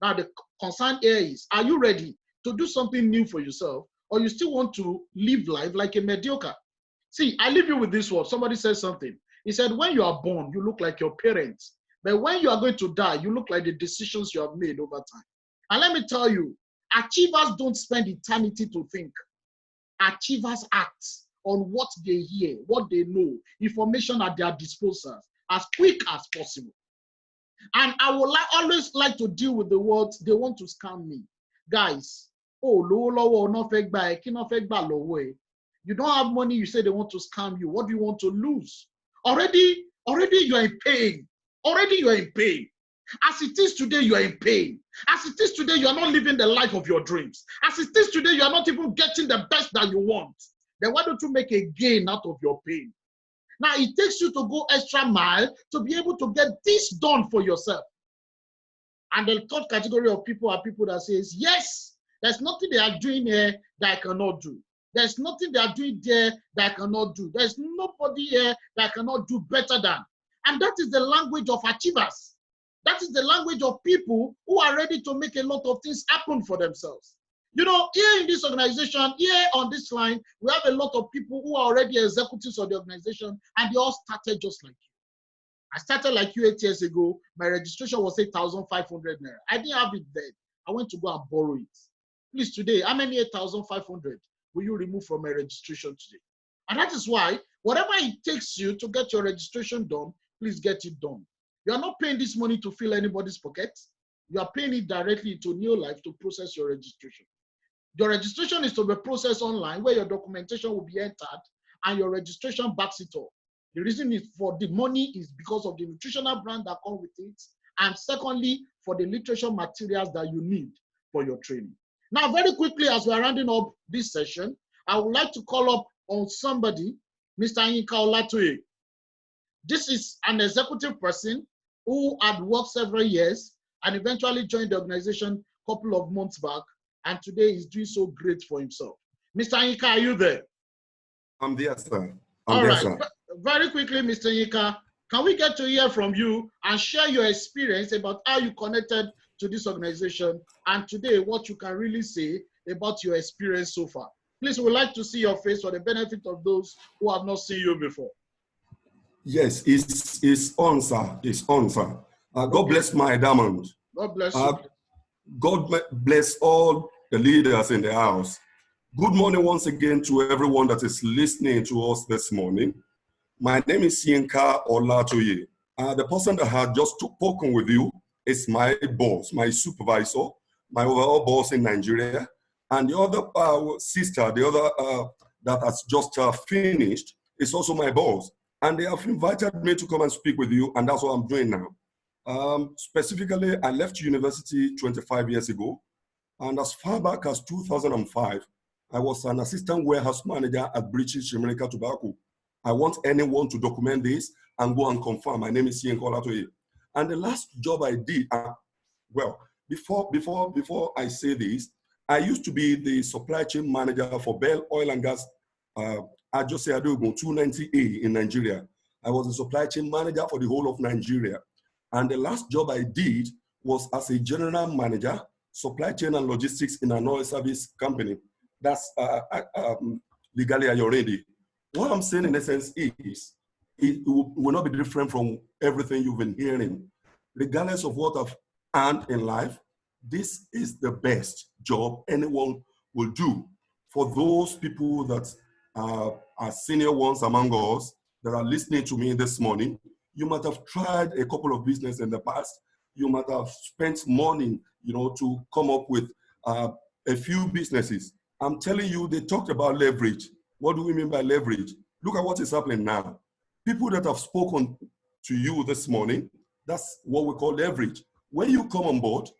Now, the concern here is, are you ready to do something new for yourself, or you still want to live life like a mediocre? See, I leave you with this word. Somebody said something. He said, when you are born, you look like your parents. But when you are going to die, you look like the decisions you have made over time. And let me tell you, achievers don't spend eternity to think. Achievers act on what they hear, what they know, information at their disposal as quick as possible. And I would always like to deal with the words, they want to scam me. Guys, oh, you don't have money, you say they want to scam you. What do you want to lose? Already you are in pain. Already you are in pain. As it is today, you are in pain. As it is today, you are not living the life of your dreams. As it is today, you are not even getting the best that you want. Then why don't you make a gain out of your pain? Now, it takes you to go extra mile to be able to get this done for yourself. And the 3rd category of people are people that says, yes, there's nothing they are doing here that I cannot do. There's nothing they are doing there that I cannot do. There's nobody here that I cannot do better than. And that is the language of achievers. That is the language of people who are ready to make a lot of things happen for themselves. You know, here in this organization, here on this line, we have a lot of people who are already executives of the organization, and they all started just like you. I started like you 8 years ago. My registration was 8,500 naira. I didn't have it then. I went to go and borrow it. Please, today, how many 8,500 will you remove from my registration today? And that is why, whatever it takes you to get your registration done, please get it done. You are not paying this money to fill anybody's pocket. You are paying it directly to New Life to process your registration. Your registration is to be processed online, where your documentation will be entered and your registration backs it up. The reason is for the money is because of the nutritional brand that comes with it, and secondly, for the literature materials that you need for your training. Now, very quickly, as we are rounding up this session, I would like to call up on somebody, Mr. Yinka Olatoye. This is an executive person who had worked several years and eventually joined the organization a couple of months back, and today he's doing so great for himself. Mr. Yinka, are you there? I'm there, sir. All right. Very quickly, Mr. Yinka, can we get to hear from you and share your experience about how you connected to this organization, and today what you can really say about your experience so far? Please, we'd like to see your face for the benefit of those who have not seen you before. Yes, it's on, sir. It's on, sir. God bless my diamond. God bless you. God bless all the leaders in the house. Good morning once again to everyone that is listening to us this morning. My name is Yinka Olatoye. The person that had just spoken with you is my boss, my supervisor, my overall boss in Nigeria. And the other sister, the other that has just finished, is also my boss. And they have invited me to come and speak with you, and that's what I'm doing now. Specifically, I left university 25 years ago, and as far back as 2005, I was an assistant warehouse manager at British American Tobacco. I want anyone to document this and go and confirm. My name is Yinka Olatoye. And the last job I did, well, before I say this, I used to be the supply chain manager for Bell Oil and Gas, Ajose Adogun 290A in Nigeria. I was a supply chain manager for the whole of Nigeria. And the last job I did was as a general manager, supply chain and logistics in an oil service company. That's legally already. What I'm saying in essence is, it will not be different from everything you've been hearing. Regardless of what I've earned in life, this is the best job anyone will do. For those people that are senior ones among us that are listening to me this morning, you might have tried a couple of businesses in the past. You might have spent money, to come up with a few businesses. I'm telling you, they talked about leverage. What do we mean by leverage? Look at what is happening now. People that have spoken to you this morning, that's what we call leverage. When you come on board,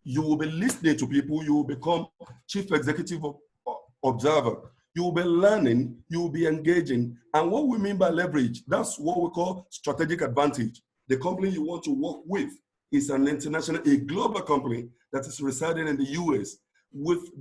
you will be listening to people, you will become chief executive observer. You will be learning, you will be engaging. And what we mean by leverage, that's what we call strategic advantage. The company you want to work with is an international, a global company that is residing in the US. With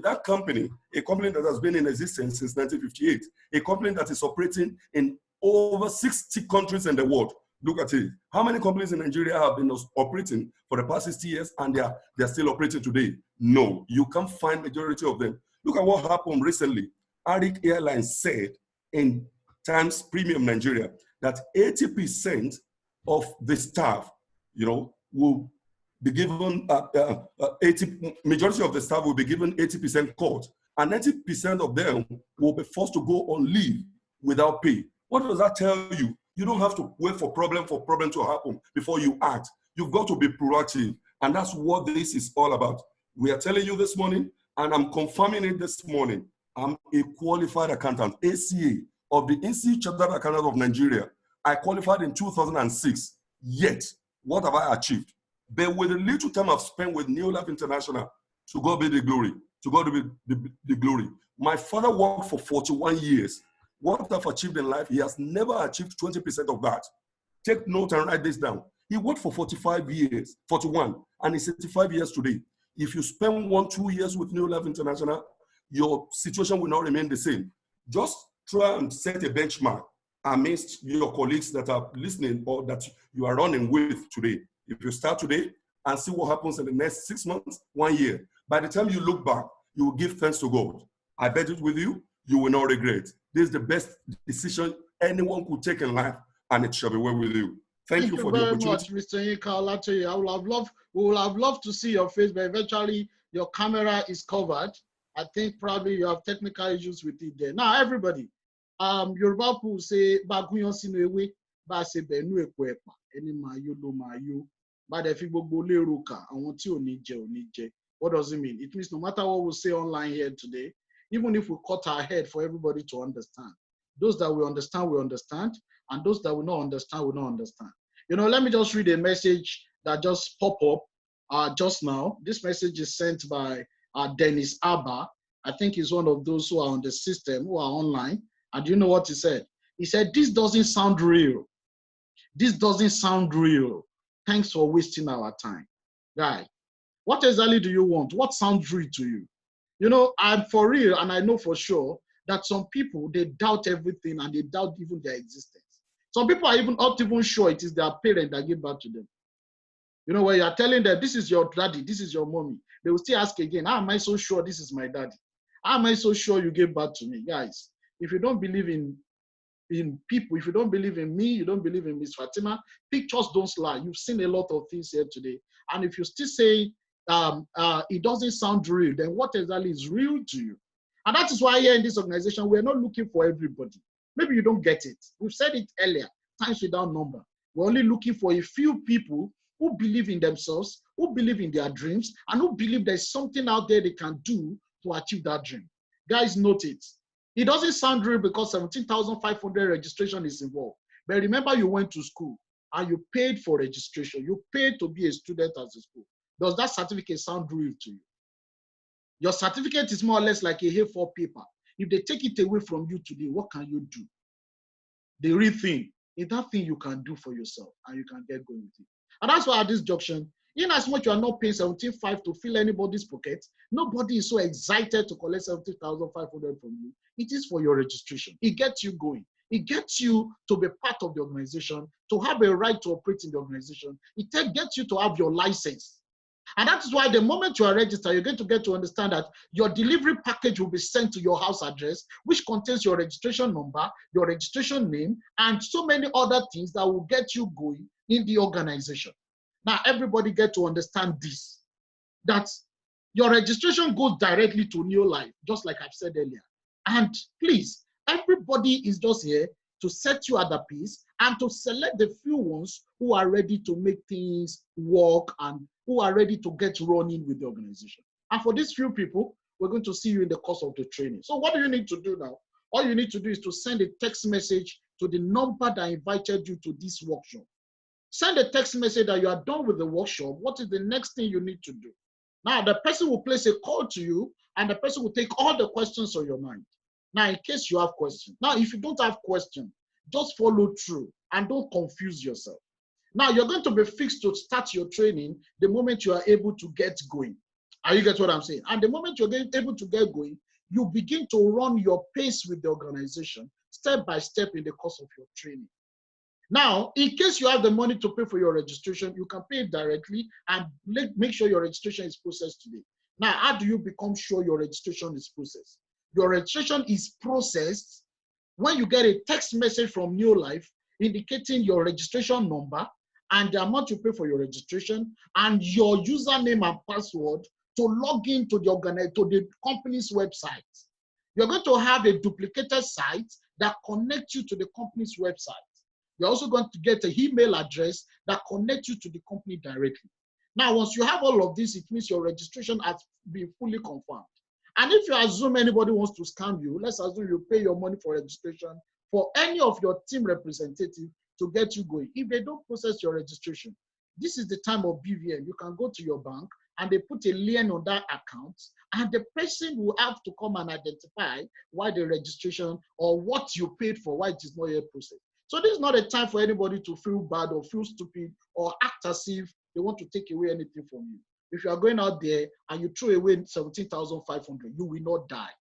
that company, a company that has been in existence since 1958, a company that is operating in over 60 countries in the world. Look at it. How many companies in Nigeria have been operating for the past 60 years and they're still operating today? No, you can't find majority of them. Look at what happened recently. Arik Airlines said in Times Premium Nigeria that 80% of the staff, will be given, majority of the staff will be given 80% cut, and 90% of them will be forced to go on leave without pay. What does that tell you? You don't have to wait for problem to happen before you act. You've got to be proactive, and that's what this is all about. We are telling you this morning, and I'm confirming it this morning. I'm a qualified accountant, ACA, of the Institute Chartered Accountants of Nigeria. I qualified in 2006. Yet, what have I achieved? But with the little time I've spent with New Life International, to God be the glory. To God be the glory. My father worked for 41 years. What I've achieved in life, he has never achieved 20% of that. Take note and write this down. He worked for 45 years, 41, and he's 85 years today. If you spend 1-2 years with New Life International, your situation will not remain the same. Just try and set a benchmark amidst your colleagues that are listening or that you are running with today. If you start today and see what happens in the next 6 months, 1 year, by the time you look back, you will give thanks to God. I bet it with you, you will not regret. This is the best decision anyone could take in life, and it shall be well with you. Thank you for the opportunity. Thank you very much, Mr. Yinka Olatoye. We would have loved to see your face, but eventually your camera is covered. I think probably you have technical issues with it there. Now, everybody, Yoruba people say, "Baguyan sinu ewe, ba se benu epo epa, eni mayo lo mayo, ba de fi gbogbo lero ka, awon ti o ni je." What does it mean? It means no matter what we say online here today, even if we cut our head for everybody to understand, those that will understand, and those that will not understand. Let me just read a message that just popped up just now. This message is sent by Dennis Abba. I think he's one of those who are on the system, who are online. And you know what he said? He said, "This doesn't sound real. This doesn't sound real. Thanks for wasting our time." Guy, what exactly do you want? What sounds real to you? I'm for real, and I know for sure that some people, they doubt everything and they doubt even their existence. Some people are even not even sure it is their parent that gave birth to them. When you're telling them, this is your daddy, this is your mommy, they will still ask again, how am I so sure this is my daddy? How am I so sure you gave birth to me? Guys, if you don't believe in people, if you don't believe in me, you don't believe in Miss Fatima, pictures don't lie. You've seen a lot of things here today. And if you still say it doesn't sound real, then what exactly is real to you? And that is why here in this organization, we're not looking for everybody. Maybe you don't get it. We've said it earlier, times without number. We're only looking for a few people who believe in themselves, who believe in their dreams, and who believe there's something out there they can do to achieve that dream. Guys, note it. It doesn't sound real because 17,500 registration is involved. But remember, you went to school and you paid for registration. You paid to be a student at the school. Does that certificate sound real to you? Your certificate is more or less like a A4 paper. If they take it away from you today, what can you do? The real thing is that thing you can do for yourself and you can get going with it. And that's why at this junction, in as much you are not paying 17,500 to fill anybody's pocket, nobody is so excited to collect 17,500 from you. It is for your registration. It gets you going. It gets you to be part of the organization, to have a right to operate in the organization. It gets you to have your license. And that is why the moment you are registered, you're going to get to understand that your delivery package will be sent to your house address, which contains your registration number, your registration name, and so many other things that will get you going in the organization. Now, everybody get to understand this, that your registration goes directly to New Life, just like I've said earlier. And please, everybody is just here to set you at the pace and to select the few ones who are ready to make things work and who are ready to get running with the organization. And for these few people, we're going to see you in the course of the training. So what do you need to do now? All you need to do is to send a text message to the number that invited you to this workshop. Send a text message that you are done with the workshop. What is the next thing you need to do? Now, the person will place a call to you, and the person will take all the questions on your mind. Now, in case you have questions. Now, if you don't have questions, just follow through and don't confuse yourself. Now, you're going to be fixed to start your training the moment you are able to get going. Are you get what I'm saying? And the moment you're able to get going, you begin to run your pace with the organization, step by step in the course of your training. Now, in case you have the money to pay for your registration, you can pay it directly and make sure your registration is processed today. Now, how do you become sure your registration is processed? Your registration is processed when you get a text message from New Life indicating your registration number and the amount you pay for your registration and your username and password to log into the company's website. You're going to have a duplicated site that connects you to the company's website. You're also going to get an email address that connects you to the company directly. Now, once you have all of this, it means your registration has been fully confirmed. And if you assume anybody wants to scam you, let's assume you pay your money for registration for any of your team representatives to get you going. If they don't process your registration, this is the time of BVN. You can go to your bank and they put a lien on that account, and the person will have to come and identify why the registration or what you paid for, why it is not yet processed. So this is not a time for anybody to feel bad or feel stupid or act as if they want to take away anything from you. If you are going out there and you throw away 17,500, you will not die.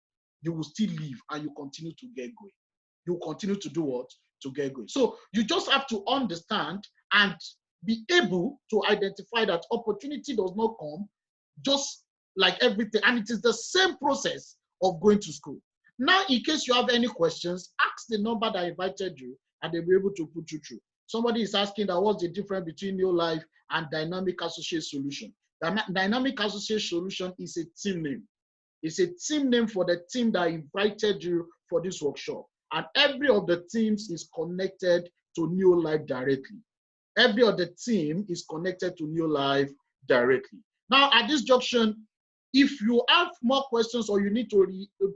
You will still live and you continue to get going. You continue to do what? To get going. So you just have to understand and be able to identify that opportunity does not come just like everything. And it is the same process of going to school. Now, in case you have any questions, ask the number that invited you and they'll be able to put you through. Somebody is asking that what's the difference between New Life and Dynamic Associate Solution. Dynamic Associate Solution is a team name. It's a team name for the team that invited you for this workshop. And every of the teams is connected to New Life directly. Every of the team is connected to New Life directly. Now, at this junction, if you have more questions or you need to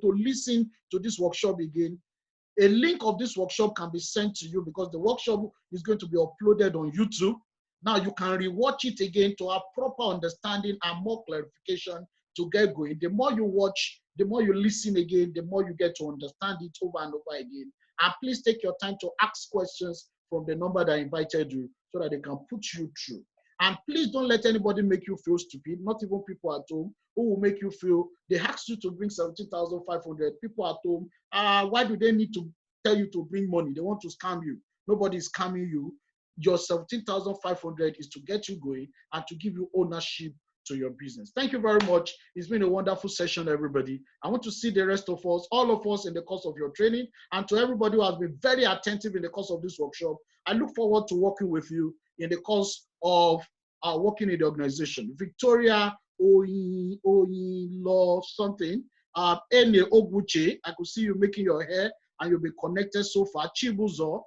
listen to this workshop again, a link of this workshop can be sent to you because the workshop is going to be uploaded on YouTube. Now you can rewatch it again to have proper understanding and more clarification to get going. The more you watch, the more you listen again, the more you get to understand it over and over again. And please take your time to ask questions from the number that invited you so that they can put you through. And please don't let anybody make you feel stupid, not even people at home who will make you feel, they asked you to bring 17,500. People at home, why do they need to tell you to bring money? They want to scam you. Nobody is scamming you. Your 17,500 is to get you going and to give you ownership to your business. Thank you very much. It's been a wonderful session, everybody. I want to see the rest of us, all of us in the course of your training, and to everybody who has been very attentive in the course of this workshop. I look forward to working with you in the course of working in the organization. Victoria Law something, Ene Oguche, I could see you making your hair and you'll be connected so far. Chibuzo,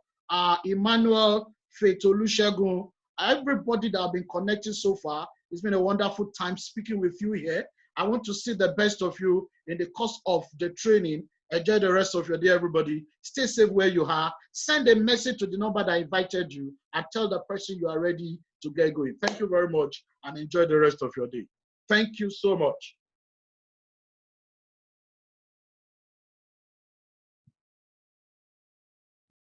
Emmanuel Fetolusegun, everybody that have been connected so far. It's been a wonderful time speaking with you here. I want to see the best of you in the course of the training. Enjoy the rest of your day, everybody. Stay safe where you are. Send a message to the number that invited you and tell the person you are ready to get going. Thank you very much and enjoy the rest of your day. Thank you so much.